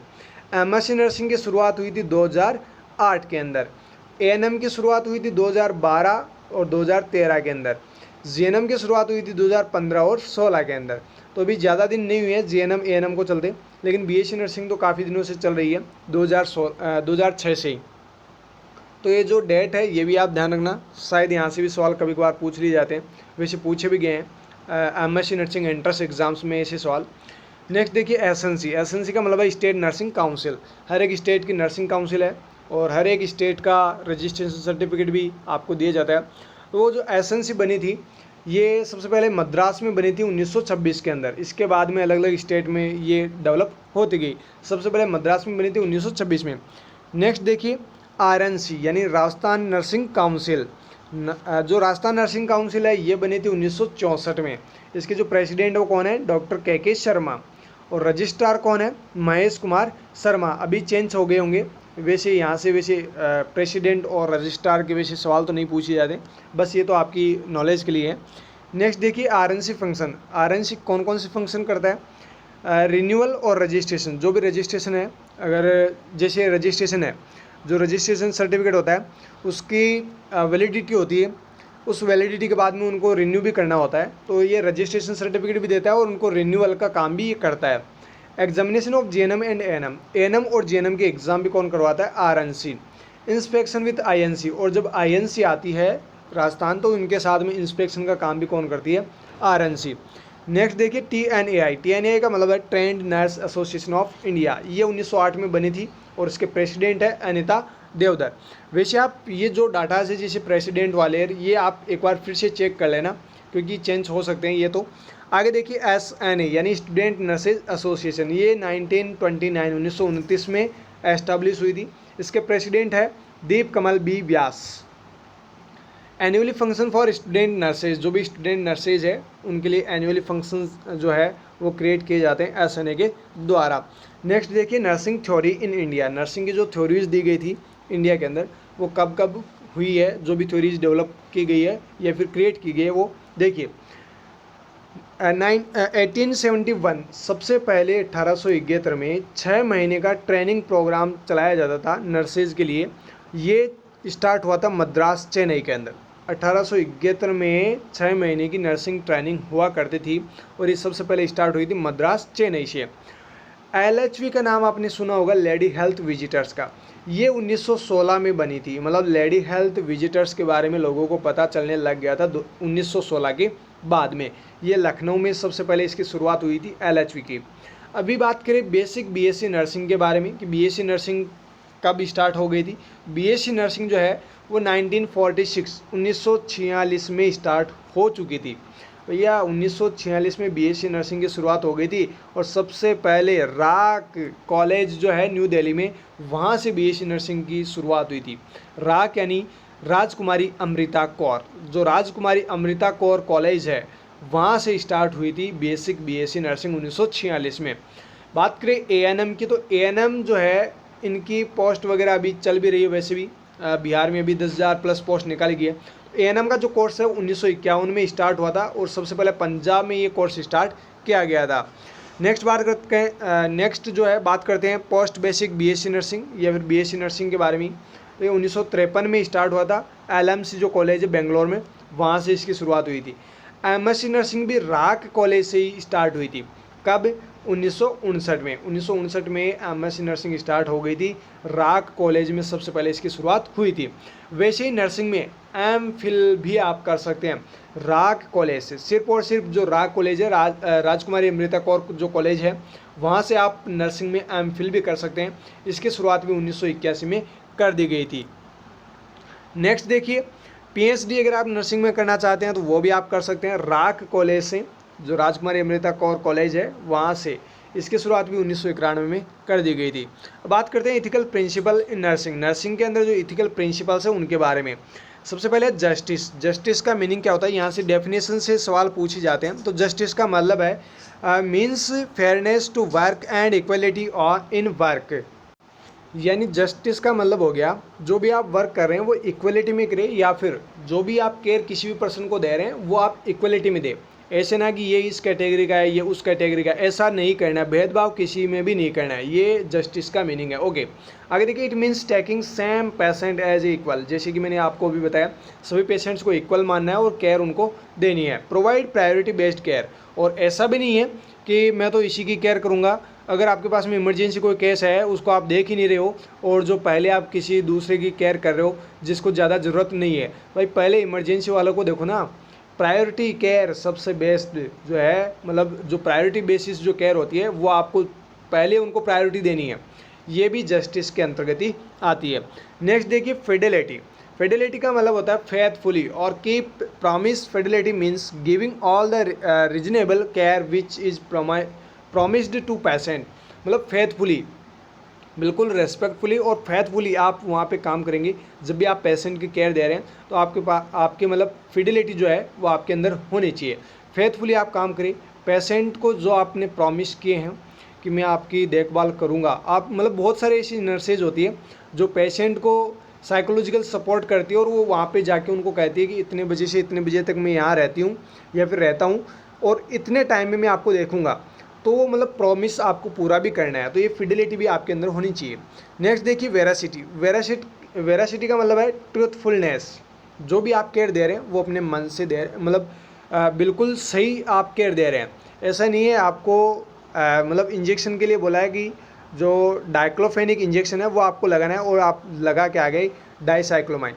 MSc nursing की शुरुआत हुई थी 2008 के अंदर। एएनएम की शुरुआत हुई थी 2012 और 2013 के अंदर। जीएनएम की शुरुआत हुई थी 2015 और 16 के अंदर। तो अभी ज़्यादा दिन नहीं हुए हैं जीएनएम एएनएम को चलते, लेकिन बीएससी नर्सिंग तो काफ़ी दिनों से चल रही है, 2006 से ही। तो ये जो डेट है ये भी आप ध्यान रखना, शायद यहाँ से भी सवाल कभी कभार पूछ लिए जाते हैं, वैसे पूछे भी गए हैं एमएससी नर्सिंग एंट्रेंस एग्जाम्स में ऐसे सवाल। नेक्स्ट देखिए एसएनसी। एसएनसी का मतलब है स्टेट नर्सिंग काउंसिल। हर एक स्टेट की नर्सिंग काउंसिल है और हर एक स्टेट का रजिस्ट्रेशन सर्टिफिकेट भी आपको दिया जाता है। तो वो जो एसएनसी बनी थी ये सबसे पहले मद्रास में बनी थी 1926 के अंदर। इसके बाद में अलग अलग स्टेट में ये डेवलप होती गई। सबसे पहले मद्रास में बनी थी 1926 में। नेक्स्ट देखिए आरएनसी यानी राजस्थान नर्सिंग काउंसिल। जो राजस्थान नर्सिंग काउंसिल है ये बनी थी 1964 में। इसके जो प्रेसिडेंट वो कौन है, डॉक्टर के शर्मा। और रजिस्ट्रार कौन है, महेश कुमार शर्मा। अभी चेंज हो गए होंगे, वैसे यहाँ से वैसे प्रेसिडेंट और रजिस्ट्रार के वैसे सवाल तो नहीं पूछे जाते, बस ये तो आपकी नॉलेज के लिए है। नेक्स्ट देखिए आरएनसी फंक्शन। आरएनसी कौन कौन से फंक्शन करता है, रिन्यूअल और रजिस्ट्रेशन। जो भी रजिस्ट्रेशन है, अगर जैसे रजिस्ट्रेशन है, जो रजिस्ट्रेशन सर्टिफिकेट होता है उसकी वैलिडिटी होती है, उस वैलिडिटी के बाद में उनको रिन्यू भी करना होता है। तो ये रजिस्ट्रेशन सर्टिफिकेट भी देता है और उनको रिन्यूअल का काम भी ये करता है। Examination of GNM and ANM. ANM और जीएनएम के एग्जाम भी कौन करवाता है, आरएनसी। Inspection with INC. और जब आईएनसी आती है राजस्थान तो इनके साथ में इंस्पेक्शन का काम भी कौन करती है, आरएनसी। नेक्स्ट देखिए टीएनएआई। टीएनएआई का मतलब है trend nurse association of India. ये 1908 में बनी थी और इसके प्रेसिडेंट है अनिता देवधर। वैसे आप ये जो डाटा है जैसे प्रेसिडेंट वाले ये आप एक बार फिर से चेक कर लेना क्योंकि चेंज हो सकते हैं ये तो। आगे देखिए एसएनए यानी स्टूडेंट नर्सेज एसोसिएशन। ये 1929 में एस्टैब्लिश हुई थी। इसके प्रेसिडेंट है Deep Kamal B Vyas. Annually function for student nurses. जो भी स्टूडेंट नर्सेज है उनके लिए एनुअली फंक्शन जो है वो क्रिएट किए जाते हैं एसएनए के द्वारा। नेक्स्ट देखिए nursing theory in India. Nursing की जो थ्योरीज दी गई थी इंडिया के अंदर वो कब कब हुई है, जो भी थ्योरीज डेवलप की गई है या फिर क्रिएट की गई है वो देखिए। 1871 सबसे पहले 1871 में 6 महीने का ट्रेनिंग प्रोग्राम चलाया जाता था नर्सेज के लिए। ये स्टार्ट हुआ था मद्रास चेन्नई के अंदर। 1871 में 6 महीने की नर्सिंग ट्रेनिंग हुआ करती थी और ये सबसे पहले स्टार्ट हुई थी मद्रास चेन्नई से। एलएचवी का नाम आपने सुना होगा, लेडी हेल्थ विजिटर्स का। ये 1916 में बनी थी। मतलब लेडी हेल्थ विजिटर्स के बारे में लोगों को पता चलने लग गया था 1916 के बाद में। ये लखनऊ में सबसे पहले इसकी शुरुआत हुई थी एलएचवी की। अभी बात करें बेसिक बीएससी नर्सिंग के बारे में कि बीएससी नर्सिंग कब स्टार्ट हो गई थी। बीएससी नर्सिंग जो है वो 1946 में स्टार्ट हो चुकी थी। भैया 1946 में बीएससी नर्सिंग की शुरुआत हो गई थी और सबसे पहले राक कॉलेज जो है न्यू दिल्ली में, वहाँ से बीएससी नर्सिंग की शुरुआत हुई थी। राक यानी राजकुमारी अमृता कौर। जो राजकुमारी अमृता कौर कॉलेज है वहाँ से स्टार्ट हुई थी बेसिक बीएससी नर्सिंग 1946 में। बात करें एएनएम की तो एएनएम जो है इनकी पोस्ट वगैरह अभी चल भी रही है। वैसे भी बिहार में अभी 10,000 प्लस पोस्ट निकाली गई है। एएनएम का जो कोर्स है 1951 में स्टार्ट हुआ था और सबसे पहले पंजाब में ये कोर्स स्टार्ट किया गया था। नेक्स्ट बात करते हैं नेक्स्ट जो है बात करते हैं पोस्ट बेसिक बीएससी नर्सिंग या फिर बीएससी नर्सिंग के बारे में। तो ये 1953 में स्टार्ट हुआ था। एलएमसी जो कॉलेज है बेंगलोर में, वहाँ से इसकी शुरुआत हुई थी। एमएससी नर्सिंग भी राक कॉलेज से ही स्टार्ट हुई थी। कब, 1959 में। 1959 में एमएससी नर्सिंग स्टार्ट हो गई थी। राक कॉलेज में सबसे पहले इसकी शुरुआत हुई थी। वैसे ही नर्सिंग में एमफिल भी आप कर सकते हैं राक कॉलेज से। सिर्फ और सिर्फ जो राक कॉलेज है राजकुमारी अमृता कौर जो कॉलेज है वहाँ से आप नर्सिंग में एमफिल भी कर सकते हैं। इसकी शुरुआत भी 1981 में कर दी गई थी। नेक्स्ट देखिए पीएचडी अगर आप नर्सिंग में करना चाहते हैं तो वो भी आप कर सकते हैं राक कॉलेज से। जो राजकुमारी अमृता कौर कॉलेज है वहाँ से इसकी शुरुआत भी 1991 में कर दी गई थी। अब बात करते हैं ethical principle in nursing. Nursing के अंदर जो इथिकल प्रिंसिपल्स है उनके बारे में। सबसे पहले जस्टिस। जस्टिस का मीनिंग क्या होता है, यहाँ से डेफिनेशन से सवाल पूछे जाते हैं। तो जस्टिस का मतलब है means fairness to work and equality और इन वर्क। यानी जस्टिस का मतलब हो गया जो भी आप वर्क कर रहे हैं वो इक्वलिटी में करें, या फिर जो भी आप केयर किसी भी पर्सन को दे रहे हैं वो आप इक्वलिटी में दें। ऐसे ना कि ये इस कैटेगरी का है ये उस कैटेगरी का, ऐसा नहीं करना है, भेदभाव किसी में भी नहीं करना है, ये जस्टिस का मीनिंग है। ओके, आगे देखिए, it means taking same patient as equal, जैसे कि मैंने आपको भी बताया सभी पेशेंट्स को इक्वल मानना है और केयर उनको देनी है। प्रोवाइड प्रायोरिटी बेस्ड केयर, और ऐसा भी नहीं है कि मैं तो इसी की केयर करूँगा, अगर आपके पास में इमरजेंसी कोई केस है उसको आप देख ही नहीं रहे हो और जो पहले आप किसी दूसरे की केयर कर रहे हो जिसको ज़्यादा ज़रूरत नहीं है, भाई पहले इमरजेंसी वालों को देखो ना। प्रायोरिटी केयर सबसे बेस्ट जो है, मतलब जो प्रायोरिटी बेसिस जो केयर होती है वो आपको पहले उनको प्रायोरिटी देनी है, ये भी जस्टिस के अंतर्गत ही आती है। नेक्स्ट देखिए, फिडेलिटी। फिडेलिटी का मतलब होता है फेथफुली और keep promise. Fidelity means giving all the reasonable care which is promised to patient, मतलब फेथफुली, बिल्कुल रेस्पेक्टफुली और फेथफुली आप वहाँ पे काम करेंगे जब भी आप पेशेंट की केयर दे रहे हैं, तो आपके पास आपके मतलब फिडेलिटी जो है वो आपके अंदर होनी चाहिए। फेथफुली आप काम करें, पेशेंट को जो आपने प्रॉमिस किए हैं कि मैं आपकी देखभाल करूँगा, आप मतलब बहुत सारे ऐसी नर्सेज होती है जो पेशेंट को साइकोलॉजिकल सपोर्ट करती है और वो वहाँ पे जाके उनको कहती है कि इतने बजे से इतने बजे तक मैं यहाँ रहती हूँ या फिर रहता हूँ और इतने टाइम में मैं आपको देखूँगा, तो वो मतलब प्रॉमिस आपको पूरा भी करना है, तो ये फिडेलिटी भी आपके अंदर होनी चाहिए। नेक्स्ट देखिए, वेरासिटी। वेरासिटी का मतलब है ट्रूथफुलनेस, जो भी आप केयर दे रहे हैं वो अपने मन से दे रहे, मतलब बिल्कुल सही आप केयर दे रहे हैं। ऐसा नहीं है आपको मतलब इंजेक्शन के लिए बोला है कि जो डाइक्लोफेनिक इंजेक्शन है वो आपको लगाना है और आप लगा के आ गए डाइसाइक्लोमाइन,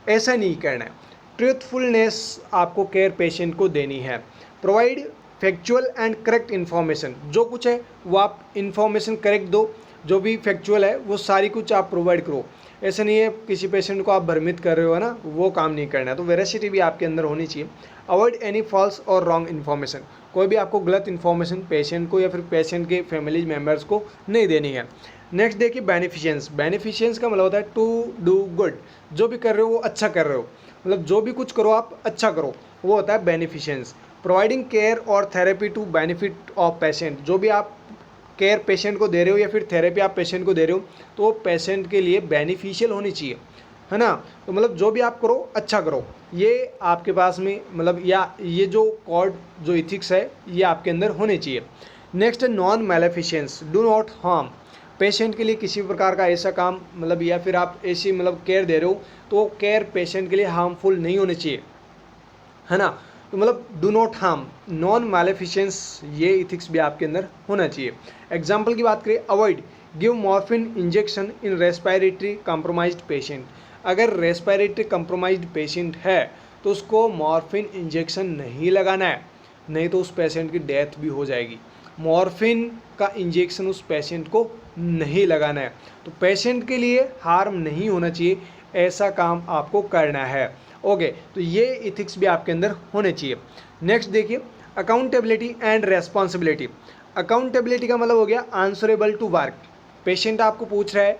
ऐसा नहीं करना है। ट्रूथफुलनेस आपको केयर पेशेंट को देनी है। Provide factual and correct information, जो कुछ है वो आप इन्फॉर्मेशन करेक्ट दो, जो भी फैक्चुअल है वो सारी कुछ आप प्रोवाइड करो। ऐसा नहीं है किसी पेशेंट को आप भ्रमित कर रहे हो, है ना, वो काम नहीं करना है। तो वेरासिटी भी आपके अंदर होनी चाहिए। अवॉइड एनी फॉल्स और रॉन्ग इन्फॉर्मेशन, कोई भी आपको गलत इन्फॉर्मेशन पेशेंट को या फिर पेशेंट के फैमिली मेम्बर्स को नहीं देनी है। नेक्स्ट देखिए, बेनिफिशियंस। बेनिफिशियंस का मतलब होता है टू डू गुड, जो भी कर रहे हो वो अच्छा कर रहे हो, मतलब जो भी कुछ करो आप अच्छा करो, वो होता है बेनिफिशियंस। प्रोवाइडिंग केयर और therapy to benefit of patient, जो भी आप केयर पेशेंट को दे रहे हो या फिर थेरेपी आप पेशेंट को दे रहे हो तो वो पेशेंट के लिए बेनिफिशियल होनी चाहिए, है ना। तो मतलब जो भी आप करो अच्छा करो, ये आपके पास में मतलब या ये जो कोड जो इथिक्स है ये आपके अंदर होने चाहिए। नेक्स्ट है non maleficence, do not harm. Patient के लिए किसी प्रकार का ऐसा काम मतलब या फिर आप ऐसी मतलब केयर दे रहे हो तो केयर पेशेंट के लिए हार्मफुल नहीं होने चाहिए, है ना। तो मतलब डू नॉट हार्म, नॉन मैलेफिशिएंस, ये इथिक्स भी आपके अंदर होना चाहिए। एग्जाम्पल की बात करें, अवॉइड गिव मॉर्फिन इंजेक्शन इन रेस्पिरेटरी कंप्रोमाइज्ड पेशेंट। अगर रेस्पिरेटरी कंप्रोमाइज्ड पेशेंट है तो उसको मॉर्फिन इंजेक्शन नहीं लगाना है, नहीं तो उस पेशेंट की डेथ भी हो जाएगी। मॉर्फिन का इंजेक्शन उस पेशेंट को नहीं लगाना है, तो पेशेंट के लिए हार्म नहीं होना चाहिए, ऐसा काम आपको करना है। ओके, तो ये इथिक्स भी आपके अंदर होने चाहिए। नेक्स्ट देखिए, अकाउंटेबिलिटी एंड रेस्पॉन्सिबिलिटी। अकाउंटेबिलिटी का मतलब हो गया आंसरेबल टू वर्क। पेशेंट आपको पूछ रहा है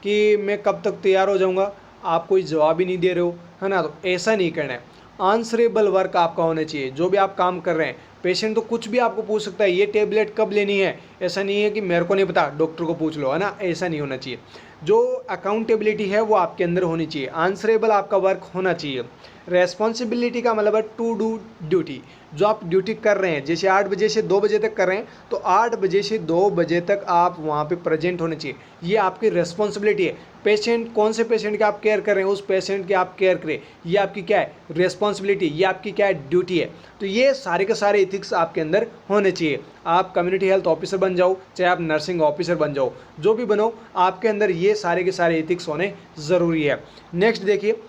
कि मैं कब तक तैयार हो जाऊंगा, आप कोई जवाब ही नहीं दे रहे हो, है ना, तो ऐसा नहीं करना है। आंसरेबल वर्क आपका होना चाहिए, जो भी आप काम कर रहे हैं। पेशेंट तो कुछ भी आपको पूछ सकता है, ये टेबलेट कब लेनी है, ऐसा नहीं है कि मेरे को नहीं पता डॉक्टर को पूछ लो, है ना, ऐसा नहीं होना चाहिए। जो अकाउंटेबिलिटी है वो आपके अंदर होनी चाहिए, आंसरेबल आपका वर्क होना चाहिए। रेस्पॉन्सिबिलिटी का मतलब है टू डू ड्यूटी, जो आप ड्यूटी कर रहे हैं, जैसे 8 बजे से 2 बजे तक कर रहे हैं तो 8 बजे से 2 बजे तक आप वहाँ पे प्रेजेंट होने चाहिए, ये आपकी रेस्पॉन्सिबिलिटी है। पेशेंट, कौन से पेशेंट की आप केयर कर रहे हैं, उस पेशेंट की आप केयर करें, ये आपकी क्या है, रेस्पॉन्सिबिलिटी, ये आपकी क्या है, ड्यूटी है। तो ये सारे के सारे इथिक्स आपके अंदर होने चाहिए। आप कम्युनिटी हेल्थ ऑफिसर बन जाओ, चाहे आप नर्सिंग ऑफिसर बन जाओ, जो भी बनो, आपके अंदर ये सारे के सारे इथिक्स होने ज़रूरी है। नेक्स्ट देखिए,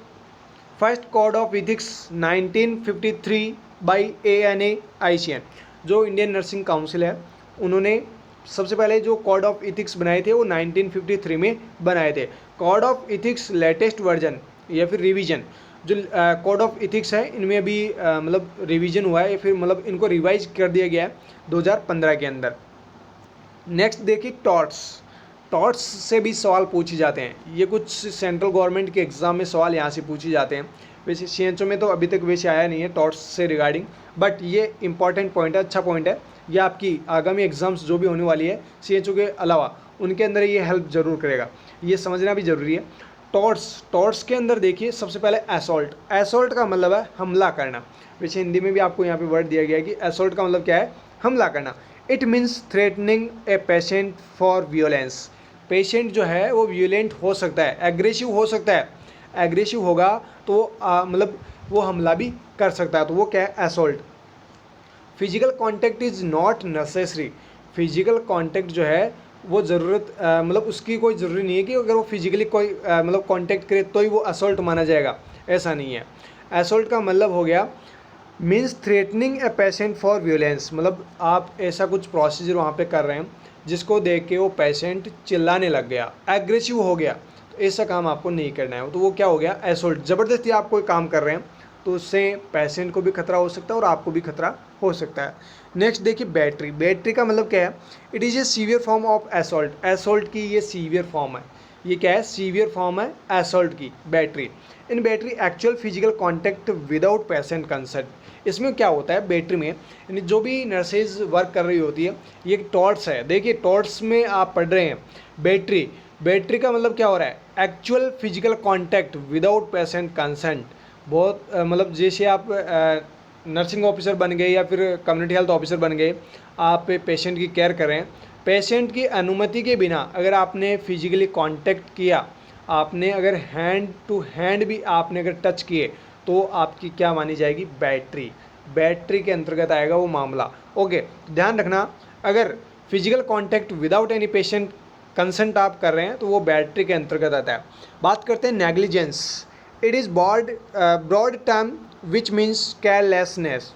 first code of ethics 1953 by ANAICN, जो इंडियन नर्सिंग काउंसिल है, उन्होंने सबसे पहले जो कोड ऑफ इथिक्स बनाए थे वो 1953 में बनाए थे। Code of ethics latest version या फिर रिवीजन, जो कोड ऑफ इथिक्स है इनमें भी मतलब रिवीजन हुआ है या फिर मतलब इनको रिवाइज कर दिया गया है 2015 के अंदर। नेक्स्ट देखिए, टॉट्स से भी सवाल पूछे जाते हैं, ये कुछ सेंट्रल गवर्नमेंट के एग्ज़ाम में सवाल यहाँ से पूछे जाते हैं। वैसे CHO में तो अभी तक वैसे आया नहीं है टॉट्स से रिगार्डिंग, बट ये इंपॉर्टेंट पॉइंट है, अच्छा पॉइंट है, ये आपकी आगामी एग्जाम्स जो भी होने वाली है CHO के अलावा उनके अंदर ये हेल्प ज़रूर करेगा, ये समझना भी ज़रूरी है। टॉर्ट्स के अंदर देखिए सबसे पहले असॉल्ट का मतलब है हमला करना। वैसे हिंदी में भी आपको यहाँ पे वर्ड दिया गया है कि असॉल्ट का मतलब क्या है, हमला करना। It means threatening a patient for violence. Patient जो है वो वियोलेंट हो सकता है, एग्रेसिव हो सकता है, एग्रेसिव होगा तो मतलब वो हमला भी कर सकता है, तो वो क्या है, assault. Physical contact is not necessary. Physical contact जो है वो ज़रूरत मतलब उसकी कोई ज़रूरी नहीं है कि अगर वो फिजिकली कोई मतलब कॉन्टैक्ट करे तो ही वो असॉल्ट माना जाएगा, ऐसा नहीं है। असॉल्ट का मतलब हो गया means threatening a patient for violence, मतलब आप ऐसा कुछ प्रोसीजर वहाँ पे कर रहे हैं जिसको देख के वो पेशेंट चिल्लाने लग गया, एग्रेसिव हो गया, तो ऐसा काम आपको नहीं करना है, तो वो क्या हो गया, असॉल्ट। ज़बरदस्ती आप कोई काम कर रहे हैं तो उससे पेशेंट को भी खतरा हो सकता है और आपको भी खतरा हो सकता है। नेक्स्ट देखिए बैटरी। बैटरी का मतलब क्या है, it is a severe form of assault. Assault की ये सीवियर फॉर्म है, ये क्या है, सीवियर फॉर्म है असॉल्ट की, बैटरी। इन battery actual physical contact without patient consent. इसमें क्या होता है बैटरी में, यानी जो भी नर्सेज वर्क कर रही होती है, ये टॉर्च है, देखिए टॉर्च में आप पढ़ रहे हैं बैटरी। बैटरी का मतलब क्या हो रहा है, actual physical contact without patient consent. बहुत मतलब जैसे आप नर्सिंग ऑफिसर बन गए या फिर कम्युनिटी हेल्थ ऑफिसर बन गए, आप पेशेंट की केयर कर रहे हैं, पेशेंट की अनुमति के बिना अगर आपने फिजिकली कांटेक्ट किया, आपने अगर हैंड टू हैंड भी आपने अगर टच किए, तो आपकी क्या मानी जाएगी, बैटरी। बैटरी के अंतर्गत आएगा वो मामला। ओके, ध्यान रखना, अगर physical contact without any patient consent आप कर रहे हैं तो वो बैटरी के अंतर्गत आता है। बात करते हैं negligence. It is broad term which means carelessness.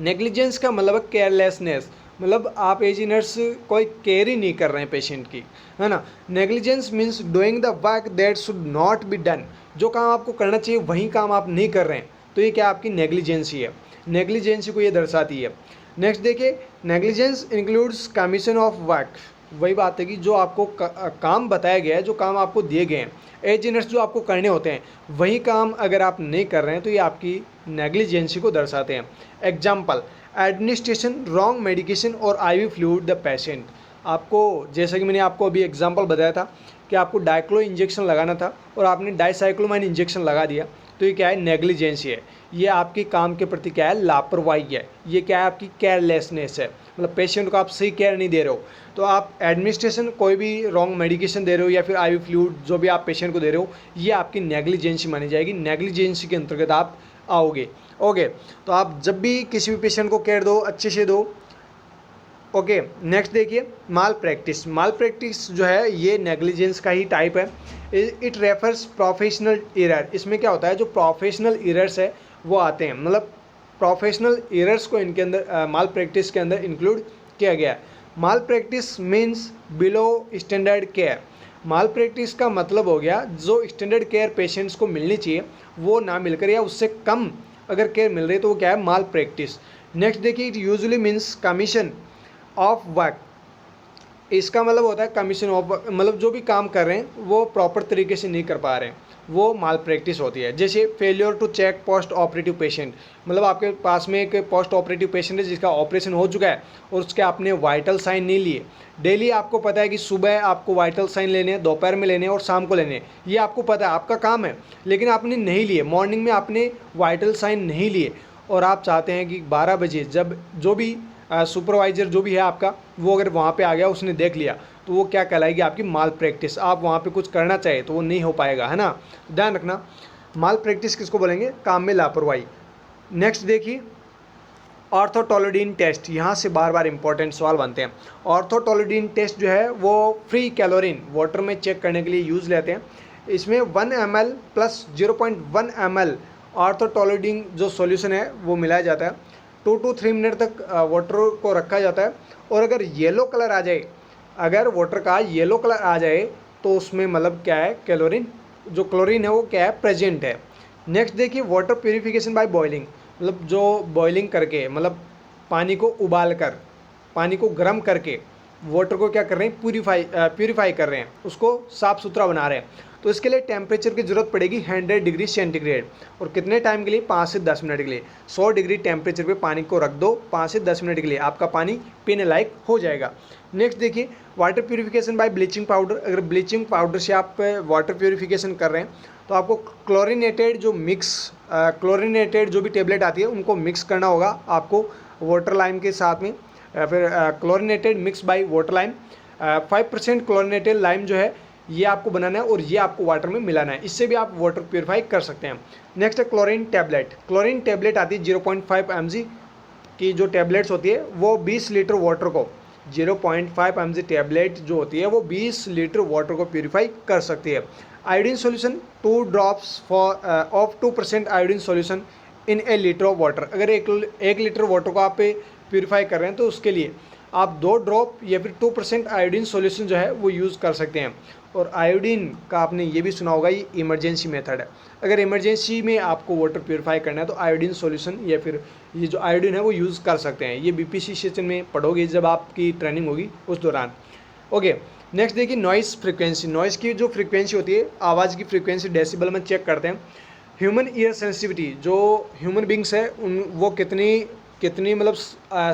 Negligence का मतलब है केयरलेसनेस, मतलब आप एज नर्स कोई केयर ही नहीं कर रहे हैं पेशेंट की, है ना। Negligence means doing the work that should not be done. जो काम आपको करना चाहिए वही काम आप नहीं कर रहे हैं, तो ये क्या आपकी नेग्लिजेंसी है, नेग्लिजेंसी को ये दर्शाती है। नेक्स्ट देखिए, negligence includes commission of work. वही बात है कि जो आपको काम बताया गया है, जो काम आपको दिए गए हैं एज नर्स जो आपको करने होते हैं, वही काम अगर आप नहीं कर रहे हैं तो ये आपकी नेग्लिजेंसी को दर्शाते हैं। एग्जाम्पल, एडमिनिस्ट्रेशन रॉन्ग मेडिकेशन और आईवी फ्लूइड द पेशेंट। आपको जैसा कि मैंने आपको अभी एग्जांपल बताया था कि आपको डाइक्लो इंजेक्शन लगाना था और आपने डाइसाइक्लोमाइन इंजेक्शन लगा दिया, तो ये क्या है, नेग्लिजेंसी है। ये आपके काम के प्रति क्या है, लापरवाही है। ये क्या है, आपकी केयरलेसनेस है, मतलब पेशेंट को आप सही केयर नहीं दे रहे हो। तो आप एडमिनिस्ट्रेशन कोई भी रॉन्ग मेडिकेशन दे रहे हो या फिर आईवी फ्लूइड जो भी आप पेशेंट को दे रहे हो, ये आपकी नेग्लिजेंसी मानी जाएगी, नेग्लिजेंसी के अंतर्गत आप आओगे। ओके, तो आप जब भी किसी भी पेशेंट को केयर दो, अच्छे से दो। ओके, नेक्स्ट देखिए, माल प्रैक्टिस। माल प्रैक्टिस जो है ये नेग्लिजेंस का ही टाइप है। It refers professional error. इसमें क्या होता है, जो प्रोफेशनल एरर्स है वो आते हैं, मतलब प्रोफेशनल एरर्स को इनके अंदर माल प्रैक्टिस के अंदर इंक्लूड किया गया है। Malpractice means below standard care. Malpractice का मतलब हो गया जो स्टैंडर्ड केयर पेशेंट्स को मिलनी चाहिए वो ना मिलकर या उससे कम अगर केयर मिल रही है तो वो क्या है, माल प्रैक्टिस। नेक्स्ट देखिए, it usually means commission of work. इसका मतलब होता है कमीशन ऑफ वर्क, मतलब जो भी काम कर रहे हैं वो प्रॉपर तरीके से नहीं कर पा रहे हैं, वो माल प्रैक्टिस होती है। जैसे failure to check post operative patient, मतलब आपके पास में एक पोस्ट ऑपरेटिव पेशेंट है जिसका ऑपरेशन हो चुका है और उसके आपने वाइटल साइन नहीं लिए। डेली आपको पता है कि सुबह आपको वाइटल साइन लेने हैं, दोपहर में लेने हैं और शाम को लेने हैं, ये आपको पता है, आपका काम है, लेकिन आपने नहीं लिए, मॉर्निंग में आपने वाइटल साइन नहीं लिए और आप चाहते हैं कि 12 बजे जब जो भी सुपरवाइज़र जो भी है आपका, वो अगर वहाँ पे आ गया, उसने देख लिया, तो वो क्या कहलाएगी, आपकी माल प्रैक्टिस। आप वहाँ पे कुछ करना चाहिए तो वो नहीं हो पाएगा, है ना। ध्यान रखना, माल प्रैक्टिस किसको बोलेंगे, काम में लापरवाही। नेक्स्ट देखिए, ऑर्थोटोलोडीन टेस्ट। यहाँ से बार बार इंपॉर्टेंट सवाल बनते हैं। ऑर्थोटोलोडीन टेस्ट जो है वो फ्री कैलोरीन वाटर में चेक करने के लिए यूज़ लेते हैं। इसमें 1 ml प्लस 0.1 ml ऑर्थोटोलोडीन जो सॉल्यूशन है वो मिलाया जाता है। 2 to 3 मिनट तक वाटर को रखा जाता है और अगर येलो कलर आ जाए, अगर वाटर का येलो कलर आ जाए तो उसमें मतलब क्या है, कैलोरीन जो क्लोरीन है वो क्या है, प्रेजेंट है। नेक्स्ट देखिए, वाटर प्यूरिफिकेशन बाय बॉइलिंग, मतलब जो बॉइलिंग करके, मतलब पानी को उबाल कर, पानी को गर्म करके वाटर को क्या कर रहे हैं, प्यूरीफाई कर रहे हैं, उसको साफ़ सुथरा बना रहे हैं। तो इसके लिए टेम्परेचर की ज़रूरत पड़ेगी 100 डिग्री सेंटीग्रेड। और कितने टाइम के लिए, 5 से 10 मिनट के लिए। 100 डिग्री टेम्परेचर पे पानी को रख दो 5 से 10 मिनट के लिए, आपका पानी पीने लायक हो जाएगा। नेक्स्ट देखिए, water purification by bleaching powder. अगर ब्लीचिंग पाउडर से आप वाटर प्यूरिफिकेशन कर रहे हैं तो आपको क्लोरीनेटेड जो भी टेबलेट आती है उनको मिक्स करना होगा आपको वाटर लाइम के साथ में, फिर chlorinated mix by water lime. 5% chlorinated lime जो है ये आपको बनाना है और ये आपको वाटर में मिलाना है, इससे भी आप वाटर प्योरीफाई कर सकते हैं। नेक्स्ट है क्लोरीन टैबलेट। क्लोरीन टैबलेट आती है 0.5 mg की जो टैबलेट्स होती है वो 20 लीटर वाटर को, 0.5 mg टैबलेट जो होती है वो 20 लीटर वाटर को प्योरीफाई कर सकती है। Iodine solution 2 drops of 2% iodine solution in A litre of water. अगर एक लीटर वाटर को आप प्योरीफाई कर रहे हैं तो उसके लिए आप 2 ड्रॉप या फिर 2% आयोडीन सॉल्यूशन जो है वो यूज़ कर सकते हैं। और आयोडीन का आपने ये भी सुना होगा, ये इमरजेंसी मेथड है। अगर इमरजेंसी में आपको वाटर प्योरीफाई करना है तो आयोडीन सॉल्यूशन या फिर ये जो आयोडीन है वो यूज़ कर सकते हैं। ये बीपीसी सेशन में पढ़ोगे जब आपकी ट्रेनिंग होगी उस दौरान। ओके, नेक्स्ट देखिए नॉइस फ्रिक्वेंसी। नॉइस की जो फ्रिक्वेंसी होती है, आवाज़ की फ्रिक्वेंसी डेसिबल में चेक करते हैं। ह्यूमन ईयर सेंसिटिविटी, जो ह्यूमन बींग्स है वो कितनी मतलब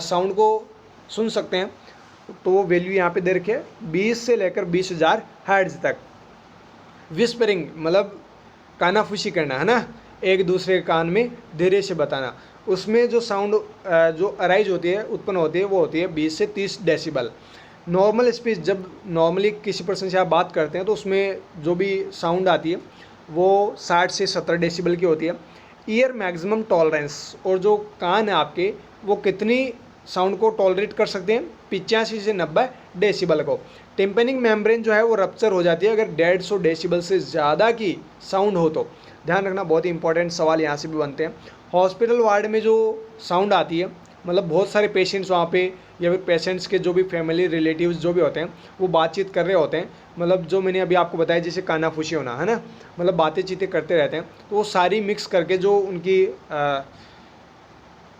साउंड को सुन सकते हैं, तो वो वैल्यू यहाँ पे दे रखी है 20 से लेकर 20,000 हर्ट्ज तक। विस्परिंग मतलब कानाफूसी करना है ना, एक दूसरे के कान में धीरे से बताना, उसमें जो साउंड जो अराइज होती है, उत्पन्न होती है, वो होती है 20 से 30 डेसिबल। नॉर्मल स्पीच, जब नॉर्मली किसी पर्सन से आप बात करते हैं तो उसमें जो भी साउंड आती है वो 60 से 70 डेसिबल की होती है। ईयर मैक्सिमम टॉलरेंस, और जो कान है आपके वो कितनी साउंड को टॉलरेट कर सकते हैं, 85 से 90 डेसिबल को। टिम्पेनिक मेम्ब्रेन जो है वो रप्चर हो जाती है अगर 150 डेसिबल से ज़्यादा की साउंड हो तो। ध्यान रखना, बहुत ही इंपॉर्टेंट सवाल यहाँ से भी बनते हैं। हॉस्पिटल वार्ड में जो साउंड आती है, मतलब बहुत सारे पेशेंट्स वहाँ पे या फिर पेशेंट्स के जो भी फैमिली रिलेटिव्स जो भी होते हैं वो बातचीत कर रहे होते हैं, मतलब जो मैंने अभी आपको बताया जैसे कानाफूसी होना है ना, मतलब बातें चीतें करते रहते हैं, तो वो सारी मिक्स करके जो उनकी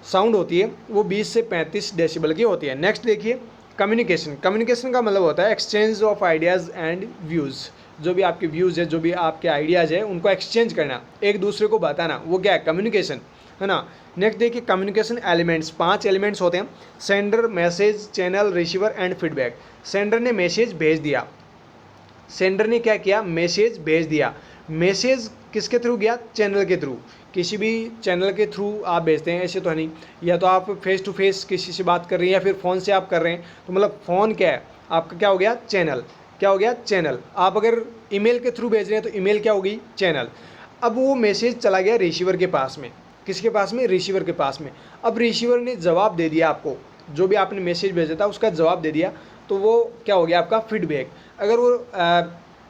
साउंड होती है वो 20 से 35 डेसिबल की होती है। नेक्स्ट देखिए कम्युनिकेशन। कम्युनिकेशन का मतलब होता है exchange of ideas and views. जो भी आपके व्यूज़ है, जो भी आपके आइडियाज़ है, उनको एक्सचेंज करना, एक दूसरे को बताना, वो क्या है, कम्युनिकेशन है ना। नेक्स्ट देखिए कम्युनिकेशन एलिमेंट्स। 5 एलिमेंट्स होते हैं, sender, message, channel, receiver and feedback. Sender ने मैसेज भेज दिया, सेंडर ने क्या किया, मैसेज भेज दिया। मैसेज किसके थ्रू गया, चैनल के थ्रू, किसी भी चैनल के थ्रू आप भेजते हैं, ऐसे तो नहीं, या तो आप फेस टू फेस किसी से बात कर रहे हैं या फिर फ़ोन से आप कर रहे हैं, तो मतलब फ़ोन क्या है आपका, क्या हो गया, चैनल। क्या हो गया, चैनल। आप अगर ईमेल के थ्रू भेज रहे हैं तो ईमेल क्या होगी, चैनल। अब वो मैसेज चला गया रिसीवर के पास में, किसके पास में, रिसीवर के पास में। अब रिसीवर ने जवाब दे दिया आपको, जो भी आपने मैसेज भेजा था उसका जवाब दे दिया, तो वो क्या हो गया आपका, फीडबैक। अगर वो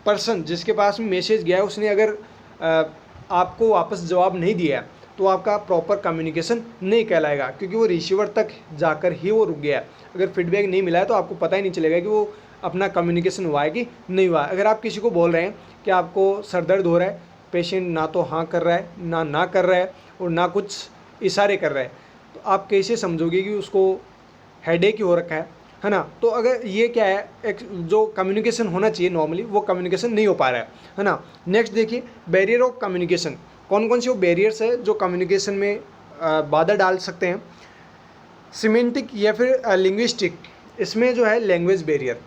पर्सन जिसके पास में मैसेज गया है उसने अगर आपको वापस जवाब नहीं दिया तो आपका प्रॉपर कम्युनिकेशन नहीं कहलाएगा, क्योंकि वो रिसीवर तक जाकर ही वो रुक गया। अगर फीडबैक नहीं मिला है तो आपको पता ही नहीं चलेगा कि वो अपना कम्युनिकेशन हुआ है कि नहीं हुआ है। अगर आप किसी को बोल रहे हैं कि आपको सर दर्द हो रहा है, पेशेंट ना तो हाँ कर रहा है, ना कर रहा है, और ना कुछ इशारे कर रहा है, तो आप कैसे समझोगे कि उसको हेडेक ही हो रखा है ना। तो अगर ये क्या है, एक जो कम्युनिकेशन होना चाहिए नॉर्मली, वो कम्युनिकेशन नहीं हो पा रहा है ना। नेक्स्ट देखिए बैरियर ऑफ कम्युनिकेशन। कौन कौन से वो बैरियर्स है जो कम्युनिकेशन में बाधा डाल सकते हैं। सिमेंटिक या फिर लिंग्विस्टिक, इसमें जो है लैंग्वेज बैरियर,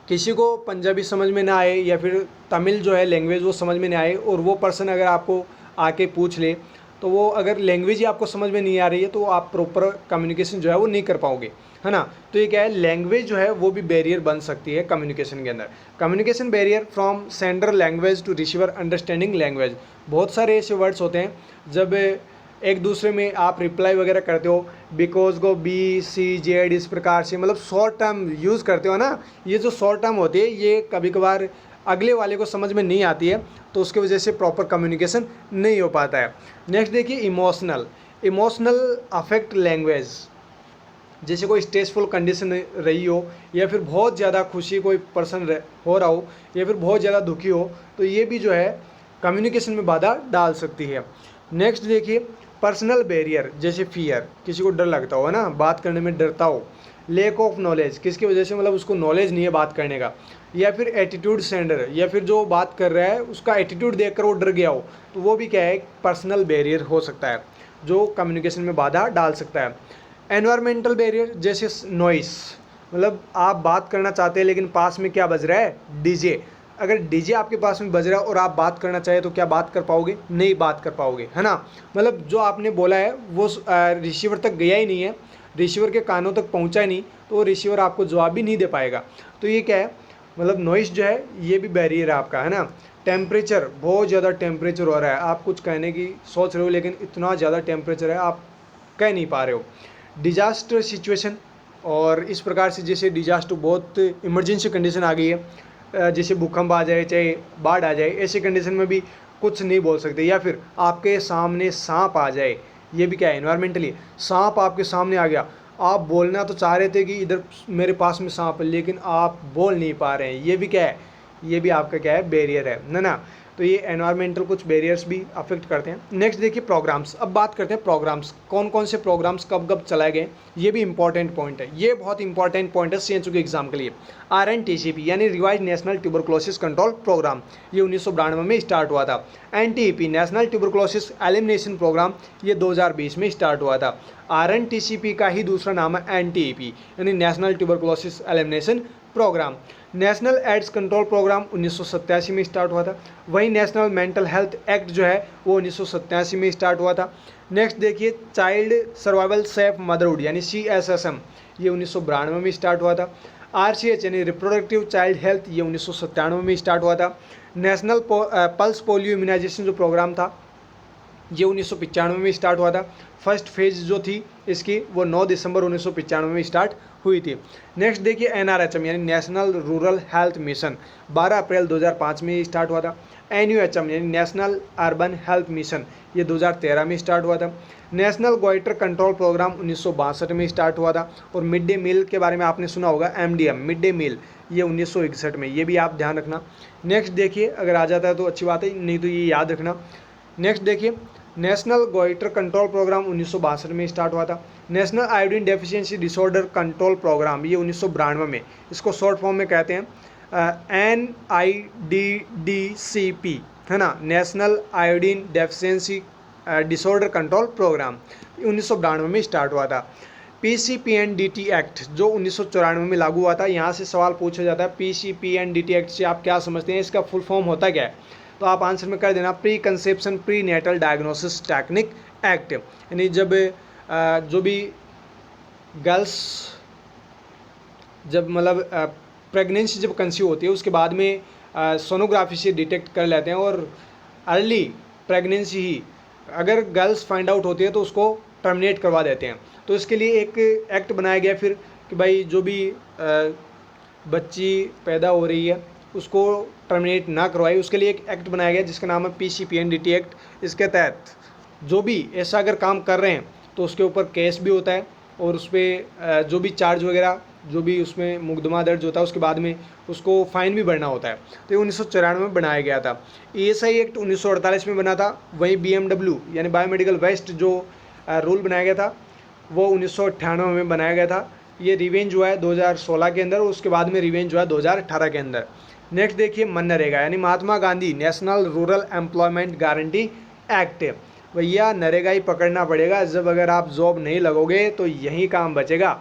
किसी को पंजाबी समझ में ना आए या फिर तमिल जो है लैंग्वेज वो समझ में नहीं आए, और वो पर्सन अगर आपको आके पूछ ले तो वो अगर लैंग्वेज ही आपको समझ में नहीं आ रही है तो आप प्रॉपर कम्युनिकेशन जो है वो नहीं कर पाओगे, है ना। तो ये क्या है, लैंग्वेज जो है वो भी बैरियर बन सकती है कम्युनिकेशन के अंदर। Communication barrier from sender language to receiver understanding language. बहुत सारे ऐसे वर्ड्स होते हैं जब एक दूसरे में आप रिप्लाई वगैरह करते हो, बिकॉज को बी सी जेड इस प्रकार से, मतलब शॉर्ट टर्म यूज़ करते हो ना, ये जो शॉर्ट टर्म होती है ये कभी कभार अगले वाले को समझ में नहीं आती है, तो उसकी वजह से प्रॉपर कम्युनिकेशन नहीं हो पाता है। नेक्स्ट देखिए इमोशनल अफेक्ट लैंग्वेज। जैसे कोई स्ट्रेसफुल कंडीशन रही हो या फिर बहुत ज़्यादा खुशी कोई पर्सन हो रहा हो या फिर बहुत ज़्यादा दुखी हो, तो ये भी जो है कम्युनिकेशन में बाधा डाल सकती है। नेक्स्ट देखिए पर्सनल बैरियर, जैसे फियर, किसी को डर लगता हो है ना, बात करने में डरता हो, लेक ऑफ नॉलेज, किसकी वजह से, मतलब उसको नॉलेज नहीं है बात करने का, या फिर एटीट्यूड सेंडर, या फिर जो बात कर रहा है उसका एटीट्यूड देखकर वो डर गया हो, तो वो भी क्या है, पर्सनल बैरियर हो सकता है जो कम्युनिकेशन में बाधा डाल सकता है। एनवायरमेंटल बैरियर जैसे नॉइस, मतलब आप बात करना चाहते हैं लेकिन पास में क्या बज रहा है, डीजे। अगर डीजे आपके पास में बज रहा है और आप बात करना चाहे तो क्या बात कर पाओगे, नहीं बात कर पाओगे, है ना। मतलब जो आपने बोला है वो रिसीवर तक गया ही नहीं है, रिसीवर के कानों तक पहुंचा ही नहीं, तो वो रिसीवर आपको जवाब भी नहीं दे पाएगा। तो ये क्या है, मतलब नॉइस जो है ये भी बैरियर है आपका, है ना। टेम्परेचर, बहुत ज़्यादा टेम्परेचर हो रहा है, आप कुछ कहने की सोच रहे हो लेकिन इतना ज़्यादा टेम्परेचर है आप कह नहीं पा रहे हो। डिजास्टर सिचुएशन, और इस प्रकार से जैसे डिजास्टर बहुत इमरजेंसी कंडीशन आ गई है, जैसे भूकंप आ जाए चाहे बाढ़ आ जाए, ऐसी कंडीशन में भी कुछ नहीं बोल सकते, या फिर आपके सामने सांप आ जाए, ये भी क्या है, एनवायरमेंटली। सांप आपके सामने आ गया, आप बोलना तो चाह रहे थे कि इधर मेरे पास में सांप है, लेकिन आप बोल नहीं पा रहे हैं, ये भी क्या है, ये भी आपका क्या है, बैरियर है ना। तो ये एनवायरमेंटल कुछ बैरियर्स भी अफेक्ट करते हैं। नेक्स्ट देखिए प्रोग्राम्स, अब बात करते हैं प्रोग्राम्स, कौन कौन से प्रोग्राम्स कब कब चलाए गए, ये भी इंपॉर्टेंट पॉइंट है, ये बहुत इंपॉर्टेंट पॉइंट है सीएचओ के एग्जाम के लिए। RNTCP यानी Revised National Tuberculosis Control programme, ये 1992 में स्टार्ट हुआ था। NTEP National Tuberculosis Elimination Programme, ये 2020 में स्टार्ट हुआ था। RNTCP का ही दूसरा नाम है NTEP यानी National Tuberculosis Elimination Programme. National AIDS Control Programme 1987 में स्टार्ट हुआ था। वहीं नेशनल मेंटल हेल्थ एक्ट जो है वो 1987 में स्टार्ट हुआ था। नेक्स्ट देखिए चाइल्ड सर्वाइवल सेफ मदरहुड यानी CSSM, ये 1992 में स्टार्ट हुआ था। RCH यानी रिप्रोडक्टिव चाइल्ड हेल्थ, ये 1997 में स्टार्ट हुआ था। नेशनल पल्स पोलियो इम्यूनाइजेशन जो प्रोग्राम था ये 1995 में स्टार्ट हुआ था। फर्स्ट फेज जो थी इसकी वो 9 दिसंबर 1995 में स्टार्ट हुई थी। नेक्स्ट देखिए NRHM यानी नेशनल रूरल हेल्थ मिशन, 12 अप्रैल 2005 में स्टार्ट हुआ था। NUHM यानी नेशनल अर्बन हेल्थ मिशन, ये 2013 में स्टार्ट हुआ था। नेशनल गोइटर कंट्रोल प्रोग्राम 1962 में स्टार्ट हुआ था। और मिड डे मील के बारे में आपने सुना होगा, MDM मिड डे मील, ये 1961 में, ये भी आप ध्यान रखना। नेक्स्ट देखिए अगर आ जाता है तो अच्छी बात है, नहीं तो ये याद रखना। नेक्स्ट देखिए नेशनल गोइटर कंट्रोल प्रोग्राम 1962 में स्टार्ट हुआ था। National Iodine Deficiency Disorder Control programme, ये 1992 में, इसको शॉर्ट फॉर्म में कहते हैं NIDDCP, है ना, National Iodine Deficiency Disorder Control Programme, 1992 में स्टार्ट हुआ था। PCPNDT एक्ट जो 1994 में लागू हुआ था, यहाँ से सवाल पूछा जाता है PCPNDT एक्ट से आप क्या समझते हैं, इसका फुल फॉर्म होता क्या है, तो आप आंसर में कर देना Pre Conception Pre Natal Diagnosis Technique Act, यानी जब जो भी गर्ल्स जब मतलब प्रेगनेंसी जब कंसीव होती है उसके बाद में सोनोग्राफी से डिटेक्ट कर लेते हैं, और अर्ली प्रेगनेंसी ही अगर गर्ल्स फाइंड आउट होती है तो उसको टर्मिनेट करवा देते हैं। तो इसके लिए एक एक्ट बनाया गया फिर कि भाई जो भी बच्ची पैदा हो रही है उसको टर्मिनेट ना करवाए, उसके लिए एक एक्ट बनाया गया जिसका नाम है PCPNDT एक्ट। इसके तहत जो भी ऐसा अगर काम कर रहे हैं तो उसके ऊपर केस भी होता है, और उस पर जो भी चार्ज वगैरह जो भी उसमें मुकदमा दर्ज होता है उसके बाद में उसको फाइन भी भरना होता है। तो ये 1994 में बनाया गया था। ESI एक्ट 1948 में बना था। वहीं BMW यानी बायोमेडिकल वेस्ट जो रूल बनाया गया था वो 1998 में बनाया गया था। ये रिवेंज हुआ है 2016 के अंदर, और उसके बाद में रिवेंज हुआ है 2018 के अंदर। नेक्स्ट देखिए मनरेगा यानी Mahatma Gandhi national rural employment guarantee act. भैया नरेगा ही पकड़ना पड़ेगा, जब अगर आप जॉब नहीं लगोगे तो यही काम बचेगा,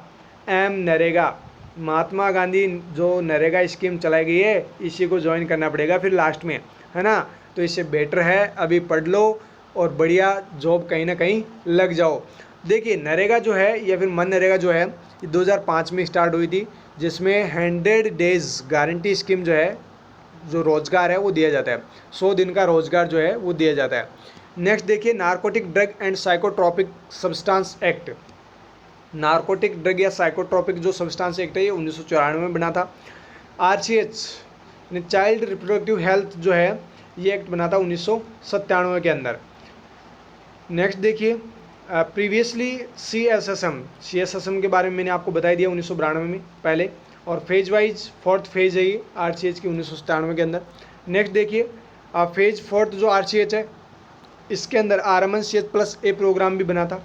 नरेगा। महात्मा गांधी जो नरेगा स्कीम चलाई गई है इसी को ज्वाइन करना पड़ेगा फिर लास्ट में, है ना। तो इससे बेटर है अभी पढ़ लो और बढ़िया जॉब कहीं ना कहीं लग जाओ। देखिए नरेगा जो है या फिर मनरेगा जो है ये 2005 में स्टार्ट हुई थी, जिसमें 100 डेज गारंटी स्कीम जो है, जो रोजगार है वो दिया जाता है, 100 दिन का रोजगार जो है वो दिया जाता है। नेक्स्ट देखिए narcotic drug and psychotropic substance act. Narcotic drug या साइकोट्रॉपिक जो सब्सटेंस एक्ट है ये 1994 में बना था। RCH चाइल्ड रिप्रोडक्टिव हेल्थ जो है ये एक्ट बना था 1997 के अंदर। नेक्स्ट देखिए प्रीवियसली CSSM के बारे में मैंने आपको बता दिया 1992 में पहले, और फेज वाइज 4th फेज है ये RCH की 1997 के अंदर। नेक्स्ट देखिए फेज 4th जो RCH है इसके अंदर RMNCH+A प्रोग्राम भी बना था।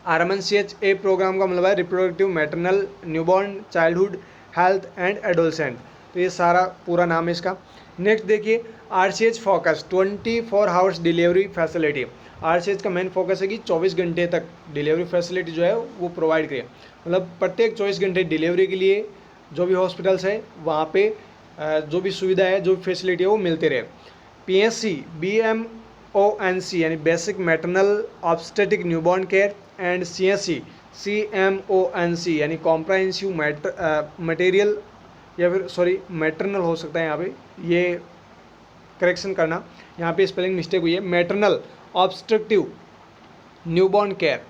RMNCHA प्रोग्राम का मतलब है reproductive maternal newborn childhood health and adolescent, तो ये सारा पूरा नाम है इसका। नेक्स्ट देखिए RCH focus 24 hours delivery facility. RCH का मेन फोकस है कि 24 घंटे तक डिलीवरी फैसिलिटी जो है वो प्रोवाइड करे, मतलब प्रत्येक 24 घंटे डिलीवरी के लिए जो भी हॉस्पिटल्स है वहाँ पे जो भी सुविधा है, जो भी फैसिलिटी है वो मिलते रहे। PSC BMONC यानी basic maternal obstetric newborn care and CSC CMONC यानी कॉम्प्रहेंसिव मटेरियल या फिर सॉरी मैटरनल हो सकता है, यहाँ पे ये करेक्शन करना, यहाँ पे स्पेलिंग मिस्टेक हुई है, मैटरनल ऑब्स्ट्रक्टिव न्यूबॉर्न केयर,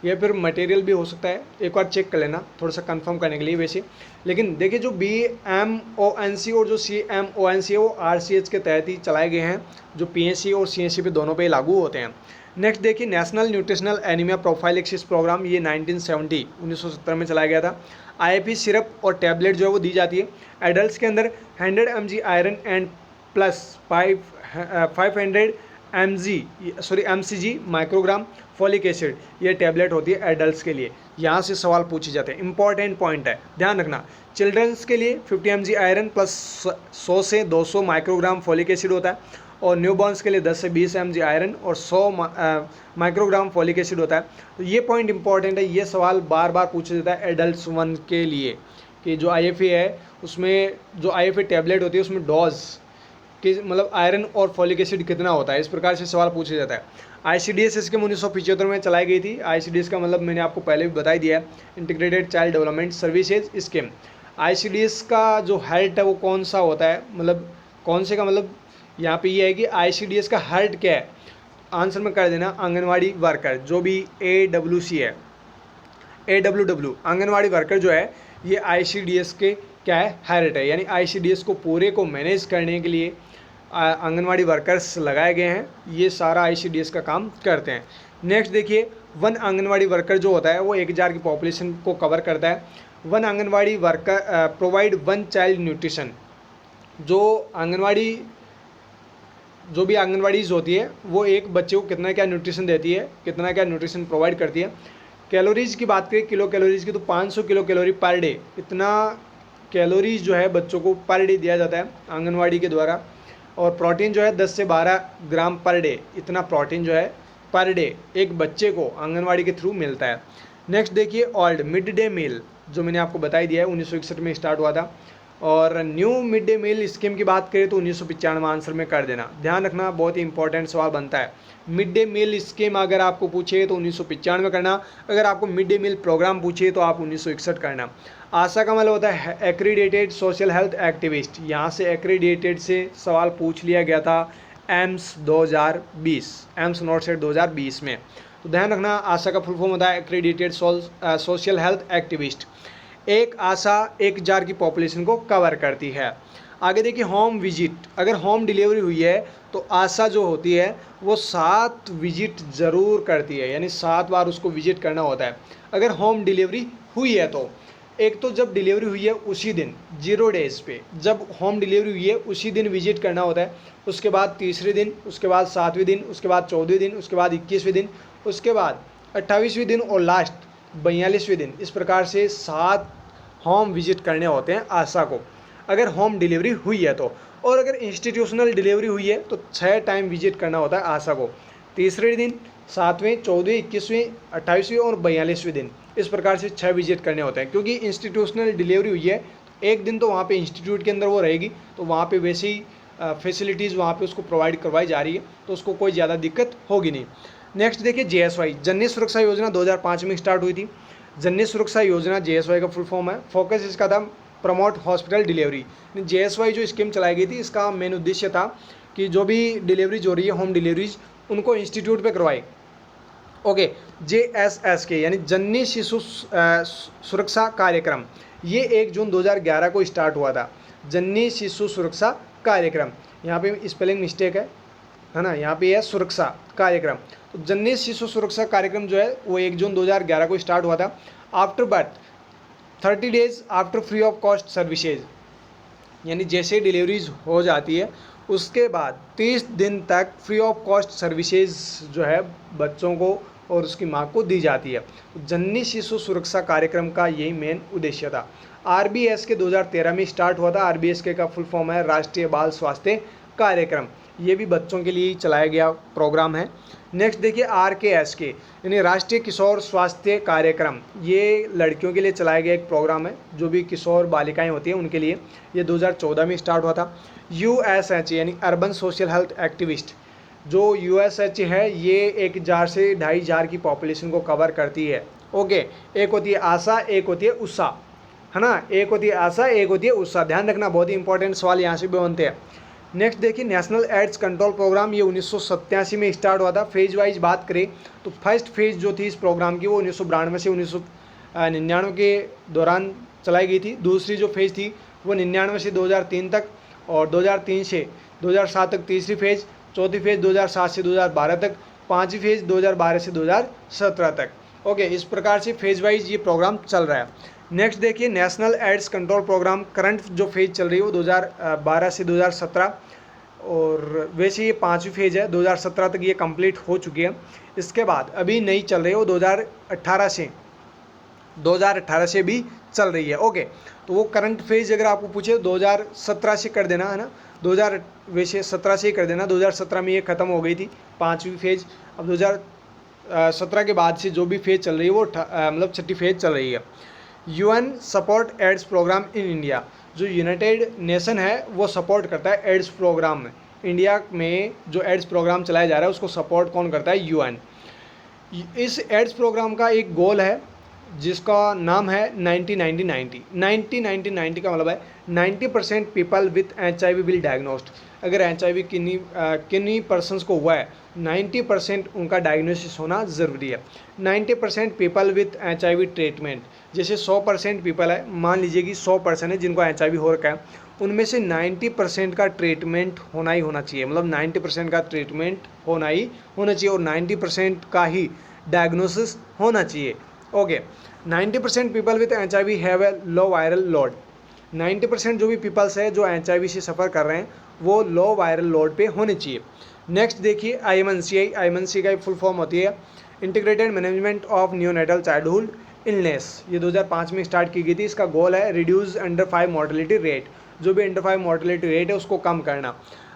या फिर मटेरियल भी हो सकता है, एक बार चेक कर लेना थोड़ा सा कंफर्म करने के लिए वैसे। लेकिन देखिए जो BMONC और जो CMONC है वो RCH के तहत ही चलाए गए हैं, जो PSC और CSC पे दोनों पे लागू होते हैं। नेक्स्ट देखिए National Nutritional Anaemia Prophylaxis Programme, ये 1970 में चलाया गया था। IFE सिरप और टैबलेट जो है वो दी जाती है एडल्ट के अंदर। 100 mg iron and plus 500 MCG microgram folic acid, ये टैबलेट होती है एडल्ट्स के लिए। यहाँ से सवाल पूछे जाते हैं, इंपॉर्टेंट पॉइंट है, ध्यान रखना। चिल्ड्रंस के लिए 50 mg आयरन प्लस 100 से 200 माइक्रोग्राम फॉलिक एसिड होता है, और न्यूबॉर्न्स के लिए 10 से 20 mg आयरन और 100 माइक्रोग्राम फॉलिक एसिड होता है। तो ये पॉइंट इंपॉर्टेंट है, ये सवाल बार बार पूछा जाता है एडल्ट्स 1 के लिए, कि जो IFA है उसमें जो IFA टैबलेट होती है उसमें डोज कि मतलब आयरन और फॉलिक एसिड कितना होता है, इस प्रकार से सवाल पूछा जाता है। ICDS स्कीम 1975 में चलाई गई थी। ICDS का मतलब मैंने आपको पहले भी बता ही दिया है, integrated child development services scheme. ICDS का जो हेड है वो कौन सा होता है, मतलब कौन से का मतलब यहाँ पे ये है कि ICDS का हेड क्या है, आंसर में कर देना आंगनवाड़ी वर्कर, जो भी AWC है, AWW आंगनवाड़ी वर्कर जो है ये ICDS के क्या है, हेड है। यानी ICDS को पूरे को मैनेज करने के लिए आंगनवाड़ी वर्कर्स लगाए गए हैं, ये सारा ICDS का काम करते हैं। नेक्स्ट देखिए 1 आंगनवाड़ी वर्कर जो होता है वो 1000 की पॉपुलेशन को कवर करता है। 1 anganwadi worker provide 1 child nutrition, जो भी आंगनवाड़ीज होती है वो एक बच्चे को कितना क्या न्यूट्रिशन देती है, कितना क्या न्यूट्रिशन प्रोवाइड करती है। कैलोरीज की बात करें, किलो कैलोरीज की, तो 500 किलो कैलोरी पर डे, इतना कैलोरीज जो है बच्चों को पर डे दिया जाता है आंगनवाड़ी के द्वारा। और प्रोटीन जो है 10 से 12 ग्राम पर डे, इतना प्रोटीन जो है पर डे एक बच्चे को आंगनवाड़ी के थ्रू मिलता है। नेक्स्ट देखिए ओल्ड मिड डे मील, जो मैंने आपको बता ही दिया है 1961 में स्टार्ट हुआ था। और New Mid Day Meal Scheme की बात करें तो 1995 आंसर में कर देना, ध्यान रखना बहुत ही इंपॉर्टेंट सवाल बनता है। मिड डे मील स्कीम अगर आपको पूछे तो 1995 में करना, अगर आपको मिड डे मील प्रोग्राम पूछे तो आप 1961 करना। आशा का मतलब होता है एक्रीडेटेड सोशल हेल्थ एक्टिविस्ट, यहाँ से एक्रीडेटेड से सवाल पूछ लिया गया था एम्स 2020, एम्स नॉट सेट 2020 में, तो ध्यान रखना आशा का फुल फॉर्म होता है एक्रीडेटेड सोशल हेल्थ एक्टिविस्ट। एक आशा 1000 की पॉपुलेशन को कवर करती है। आगे देखिए होम विजिट, अगर होम डिलीवरी हुई है तो आशा जो होती है वो 7 विजिट ज़रूर करती है, यानी 7 बार उसको विजिट करना होता है अगर होम डिलीवरी हुई है तो। एक तो जब डिलीवरी हुई है उसी दिन 0 डेज़ पे, जब होम डिलीवरी हुई है उसी दिन विजिट करना होता है, उसके बाद तीसरे दिन, उसके बाद 7वें दिन, उसके बाद 14वें दिन, उसके बाद 21वें दिन, उसके बाद 28वें दिन और लास्ट 42वें दिन। इस प्रकार से 7 होम विजिट करने होते हैं आशा को अगर होम डिलीवरी हुई है तो। और अगर इंस्टीट्यूशनल डिलीवरी हुई है तो 6 टाइम विजिट करना होता है आशा को, तीसरे दिन, 7वें, 14वें, 21वें, 28वें और 42वें दिन, इस प्रकार से 6 विजिट करने होते हैं। क्योंकि इंस्टीट्यूशनल डिलीवरी हुई है तो एक दिन तो वहाँ पे इंस्टीट्यूट के अंदर वो रहेगी, तो वहाँ पे वैसे ही फैसिलिटीज़ वहाँ पे उसको प्रोवाइड करवाई जा रही है, तो उसको कोई ज़्यादा दिक्कत होगी नहीं। नेक्स्ट देखिए JSY जननी सुरक्षा योजना 2005 में स्टार्ट हुई थी। जननी सुरक्षा योजना JSY का फुल फॉर्म है। फोकस इसका था प्रमोट हॉस्पिटल डिलीवरी। JSY जो स्कीम चलाई गई थी इसका मेन उद्देश्य था कि जो भी डिलीवरीज हो रही है होम डिलीवरीज उनको इंस्टीट्यूट पे करवाई। ओके, JSSK यानी जननी शिशु सुरक्षा कार्यक्रम, ये 1 जून 2011 को स्टार्ट हुआ था। जननी शिशु सुरक्षा कार्यक्रम, यहाँ पे स्पेलिंग मिस्टेक है ना, यहाँ पे है सुरक्षा कार्यक्रम। तो जननी शिशु सुरक्षा कार्यक्रम जो है वो 1 जून 2011 को स्टार्ट हुआ था। After birth 30 days after free of cost services, यानी जैसे डिलीवरीज हो जाती है उसके बाद 30 दिन तक फ्री ऑफ कॉस्ट सर्विसेज जो है बच्चों को और उसकी माँ को दी जाती है। जननी शिशु सुरक्षा कार्यक्रम का यही मेन उद्देश्य था। RBSK 2013 में स्टार्ट हुआ था। RBSK का फुल फॉर्म है राष्ट्रीय बाल स्वास्थ्य कार्यक्रम। ये भी बच्चों के लिए ही चलाया गया प्रोग्राम है। नेक्स्ट देखिए RKSK यानी राष्ट्रीय किशोर स्वास्थ्य कार्यक्रम। ये लड़कियों के लिए चलाया गया एक प्रोग्राम है, जो भी किशोर बालिकाएं होती हैं उनके लिए। ये 2014 में स्टार्ट हुआ था। USH यानी अर्बन सोशल हेल्थ एक्टिविस्ट। जो USH है ये 1,000 से 2,500 की पॉपुलेशन को कवर करती है। ओके, एक होती है आशा, एक होती है उषा, है ना। एक होती है आशा, एक होती है उषा। ध्यान रखना, बहुत ही इंपॉर्टेंट सवाल यहाँ से भी बनते हैं। नेक्स्ट देखिए नेशनल एड्स कंट्रोल प्रोग्राम। ये 1987 में स्टार्ट हुआ था। फेज वाइज बात करें तो फर्स्ट फेज जो थी इस प्रोग्राम की वो 1992 से 1999 के दौरान चलाई गई थी। दूसरी जो फेज थी वो 99 से 2003 तक, और 2003 से 2007 तक तीसरी फेज, चौथी फेज 2007 से 2012 तक, पाँचवीं फेज 2012 से 2017 तक। ओके, इस प्रकार से फेज वाइज ये प्रोग्राम चल रहा है। नेक्स्ट देखिए National AIDS Control Programme. Current जो फेज चल रही है वो 2012 से 2017, और वैसे ये पाँचवीं फेज है। 2017 तक ये कंप्लीट हो चुकी है। इसके बाद अभी नई चल रही है वो 2018 से भी चल रही है। ओके, तो वो करंट फेज अगर आपको पूछे 2017 से कर देना, है ना। 2017 से ही कर देना। 2017 में ये ख़त्म हो गई थी पाँचवीं फेज। अब 2017 के बाद से जो भी फेज चल रही है वो मतलब छठी फेज चल रही है। UN support AIDS programme in India. जो यूनाइटेड नेशन है वो सपोर्ट करता है एड्स प्रोग्राम में। इंडिया में जो एड्स प्रोग्राम चलाया जा रहा है उसको सपोर्ट कौन करता है? UN। इस एड्स प्रोग्राम का एक गोल है जिसका नाम है 90-90-90 का मतलब है 90% people with HIV will diagnosed. अगर HIV किन्हीं पर्सनस को हुआ है 90% उनका डायग्नोसिस होना ज़रूरी है। 90% पीपल विथ HIV ट्रीटमेंट। जैसे 100% पीपल है, मान लीजिए कि 100 पर्सन है जिनको HIV हो रखा है, उनमें से 90% का ट्रीटमेंट होना ही होना चाहिए। मतलब 90% का ट्रीटमेंट होना ही होना चाहिए और 90% का ही डायग्नोसिस होना चाहिए। Okay, 90% people with HIV have a low viral load. 90% जो भी पीपल्स है जो HIV से सफ़र कर रहे हैं वो लो वायरल लोड पे होने चाहिए। नेक्स्ट देखिए IMNCI का फुल फॉर्म होती है integrated management of neonatal childhood illness. ये 2005 में स्टार्ट की गई थी। इसका गोल है रिड्यूस अंडर 5 मोर्टेलिटी रेट। जो भी अंडर 5 मोर्टेलिटी रेट है उसको कम करना।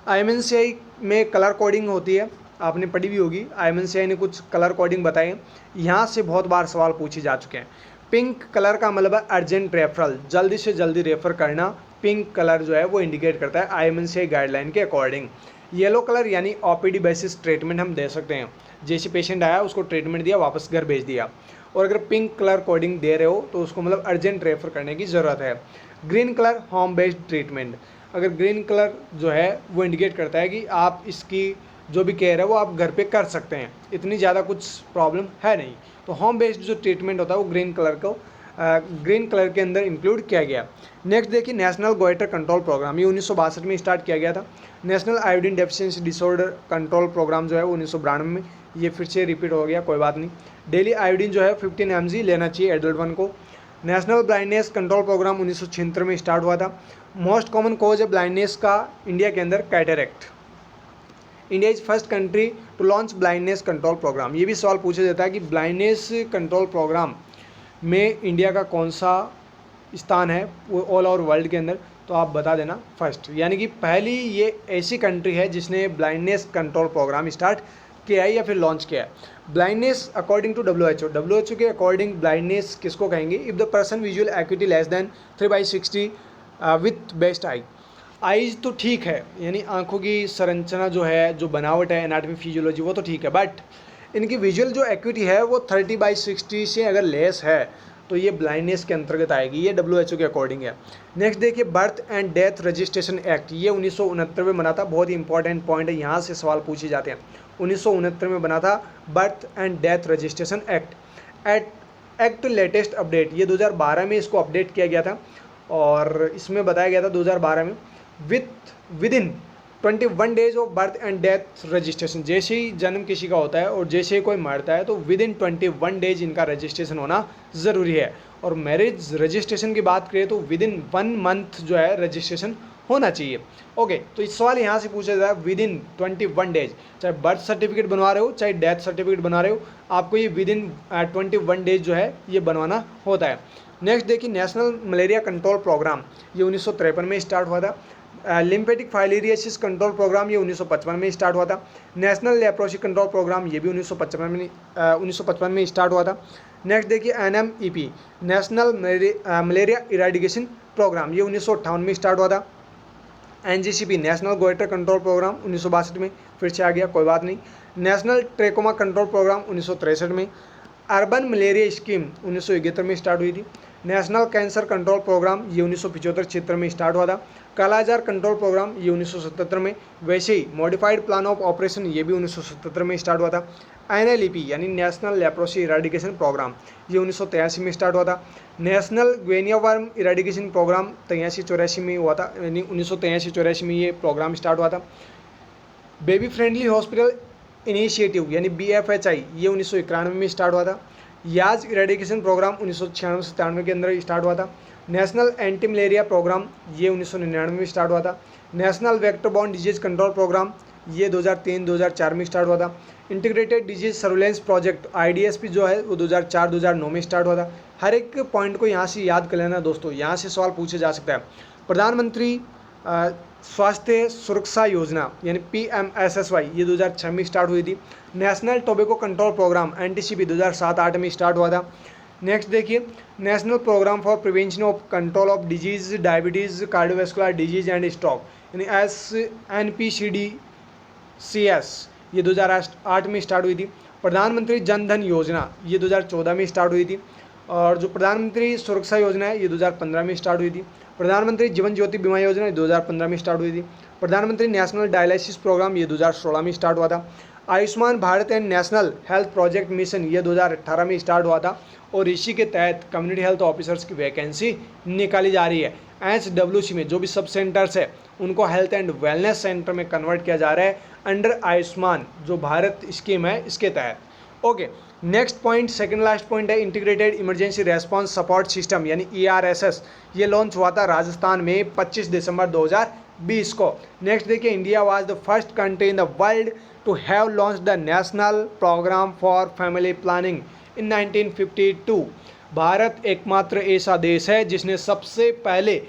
IMNCI में कलर कोडिंग होती है, आपने पढ़ी भी होगी। IMNCI ने कुछ कलर कोडिंग बताए हैं, यहाँ से बहुत बार सवाल पूछे जा चुके हैं। पिंक कलर का मतलब है अर्जेंट रेफरल, जल्दी से जल्दी रेफर करना। पिंक कलर जो है वो इंडिकेट करता है IMNCI गाइडलाइन के अकॉर्डिंग। येलो कलर यानी OPD बेसिस ट्रीटमेंट हम दे सकते हैं। जैसे पेशेंट आया उसको ट्रीटमेंट दिया, वापस घर भेज दिया। और अगर पिंक कलर कोडिंग दे रहे हो तो उसको मतलब अर्जेंट रेफर करने की ज़रूरत है। Green colour home based treatment. अगर ग्रीन कलर जो है वो इंडिकेट करता है कि आप इसकी जो भी केयर है वो आप घर पे कर सकते हैं, इतनी ज़्यादा कुछ प्रॉब्लम है नहीं। तो होम बेस्ड जो ट्रीटमेंट होता है वो ग्रीन कलर के अंदर इंक्लूड किया गया। नेक्स्ट देखिए नेशनल गोइटर कंट्रोल प्रोग्राम। ये 1962 में स्टार्ट किया गया था। National Iodine Deficiency Disorder Control Programme जो है 1992 में, ये फिर से रिपीट हो गया, कोई बात नहीं। डेली आयोडीन जो है 15 mg लेना चाहिए एडल्ट वन को। नेशनल ब्लाइंडनेस कंट्रोल प्रोग्राम 1976 में स्टार्ट हुआ था। मोस्ट कॉमन कॉज है ब्लाइंडनेस का इंडिया के अंदर cataract. India is first country to launch blindness control programme. ये भी सवाल पूछा जाता है कि ब्लाइंडनेस कंट्रोल प्रोग्राम में इंडिया का कौन सा स्थान है वो ऑल ओवर वर्ल्ड के अंदर, तो आप बता देना फर्स्ट। यानी कि पहली ये ऐसी कंट्री है जिसने ब्लाइंडनेस कंट्रोल प्रोग्राम स्टार्ट किया है या फिर लॉन्च किया है। ब्लाइंडनेस अकॉर्डिंग टू WHO के अकॉर्डिंग ब्लाइंडनेस किसको कहेंगे? If the person visual acuity less than 3/60 with best I. Eyes तो ठीक है, यानी आंखों की संरचना जो है, जो बनावट है, एनाटॉमी फिजियोलॉजी, वो तो ठीक है, बट इनकी विजुअल जो एक्यूटी है वो 30/60 से अगर लेस है तो ये ब्लाइंडनेस के अंतर्गत आएगी। ये WHO के अकॉर्डिंग है। नेक्स्ट देखिए birth and death registration act. ये 1969 में बना था। बहुत ही इंपॉर्टेंट पॉइंट है, यहाँ से सवाल पूछे जाते हैं। 1969 में बना था birth and death registration act latest update. ये 2012 में इसको अपडेट किया गया था और इसमें बताया गया था 2012 में within 21 days of birth and death registration, जैसे ही जन्म किसी का होता है और जैसे ही कोई मरता है तो विद इन 21 डेज इनका रजिस्ट्रेशन होना ज़रूरी है। और मैरिज रजिस्ट्रेशन की बात करें तो विद इन 1 मंथ जो है रजिस्ट्रेशन होना चाहिए। ओके, तो इस सवाल यहाँ से पूछा जाता है विद इन 21 डेज, चाहे बर्थ सर्टिफिकेट बनवा रहे हो चाहे डेथ सर्टिफिकेट बना रहे हो, आपको ये विद इन 21 डेज जो है ये बनवाना होता है। नेक्स्ट देखिए, नेशनल मलेरिया कंट्रोल प्रोग्राम ये 1953 में स्टार्ट हुआ था। लिम्फेटिक फाइलेरियासिस कंट्रोल प्रोग्राम ये 1955 में स्टार्ट हुआ था। नेशनल लेप्रोसी कंट्रोल प्रोग्राम ये भी 1955 में स्टार्ट हुआ था। नेक्स्ट देखिए NMEP National Malaria Eradication Programme ये 1958 में स्टार्ट हुआ था। NGCP National Goitre Control Programme 1962 में, फिर से आ गया कोई बात नहीं। नेशनल ट्रेकोमा कंट्रोल प्रोग्राम 1963 में। अर्बन मलेरिया स्कीम 1971 में स्टार्ट हुई थी। नेशनल कैंसर कंट्रोल प्रोग्राम ये 1975 में स्टार्ट हुआ था। कालाजार कंट्रोल प्रोग्राम ये 1977 में। वैसे ही मॉडिफाइड प्लान ऑफ ऑपरेशन ये भी 1977 में स्टार्ट हुआ था। NLEP यानी नेशनल लेप्रोसी इराडिकेशन प्रोग्राम ये 1983 में स्टार्ट हुआ था। National guinea worm eradication programme 83-84 में हुआ था, यानी 1983-84 में ये प्रोग्राम स्टार्ट हुआ था। बेबी फ्रेंडली हॉस्पिटल इनिशिएटिव यानी BFHI ये 1991 में स्टार्ट हुआ था। याज इरेडिकेशन प्रोग्राम 1996-97 के अंदर स्टार्ट हुआ था। नेशनल एंटी मलेरिया प्रोग्राम ये 1999 में स्टार्ट हुआ था। National Vector Borne Disease Control programme ये 2003-2004 में स्टार्ट हुआ था। Integrated Disease Surveillance Project IDSP जो है वो 2004-2009 में स्टार्ट हुआ था। हर एक पॉइंट को यहाँ से याद कर लेना दोस्तों, यहाँ से सवाल पूछे जा सकता है। प्रधानमंत्री स्वास्थ्य सुरक्षा योजना यानी PMSSY ये 2006 में स्टार्ट हुई थी। National Tobacco Control Programme NTCP 2007-08 में स्टार्ट हुआ था। नेक्स्ट देखिए, National Programme for Prevention of Control of Disease Diabetes Cardiovascular Disease and Stroke यानी SNPCDCS ये 2008 में स्टार्ट हुई थी। प्रधानमंत्री जन धन योजना ये 2014 में स्टार्ट हुई थी। और जो प्रधानमंत्री सुरक्षा योजना है ये 2015 में स्टार्ट हुई थी। प्रधानमंत्री जीवन ज्योति बीमा योजना 2015 में स्टार्ट हुई थी। प्रधानमंत्री नेशनल डायलिसिस प्रोग्राम ये 2016 में स्टार्ट हुआ था। Ayushman Bharat and national health project mission ये 2018 में स्टार्ट हुआ था और इसी के तहत कम्युनिटी हेल्थ ऑफिसर्स की वैकेंसी निकाली जा रही है। HWC में जो भी सब सेंटर्स है उनको हेल्थ एंड वेलनेस सेंटर में कन्वर्ट किया जा रहा है अंडर आयुष्मान जो भारत स्कीम है इसके तहत। Okay, next point, second last point है integrated emergency response support system यानी ERSS ये लॉन्च हुआ था राजस्थान में 25 दिसंबर 2020 को। नेक्स्ट देखिए, India was the first country in the world to have launch the National Programme for Family Planning in 1952। भारत एकमात्र ऐसा देश है जिसने सबसे पहले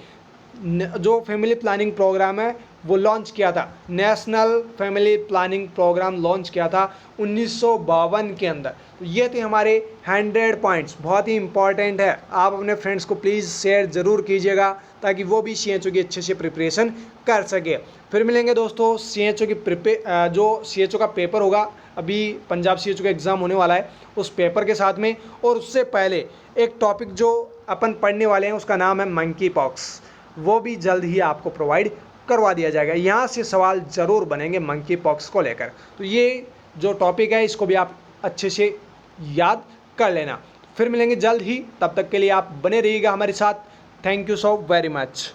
जो फैमिली प्लानिंग प्रोग्राम है वो लॉन्च किया था। National Family Planning Programme launch किया था 1952 के अंदर। तो ये थे हमारे 100 पॉइंट्स, बहुत ही इंपॉर्टेंट है। आप अपने फ्रेंड्स को प्लीज़ शेयर ज़रूर कीजिएगा ताकि वो भी CHO की अच्छे से प्रिपरेशन कर सके। फिर मिलेंगे दोस्तों CHO की जो CHO का पेपर होगा, अभी पंजाब CHO का एग्ज़ाम होने वाला है उस पेपर के साथ में। और उससे पहले एक टॉपिक जो अपन पढ़ने वाले हैं उसका नाम है मंकी पॉक्स, वो भी जल्द ही आपको प्रोवाइड करवा दिया जाएगा। यहाँ से सवाल ज़रूर बनेंगे मंकी पॉक्स को लेकर। तो ये जो टॉपिक है इसको भी आप अच्छे से याद कर लेना। फिर मिलेंगे जल्द ही, तब तक के लिए आप बने रहिएगा हमारे साथ। Thank you so very much.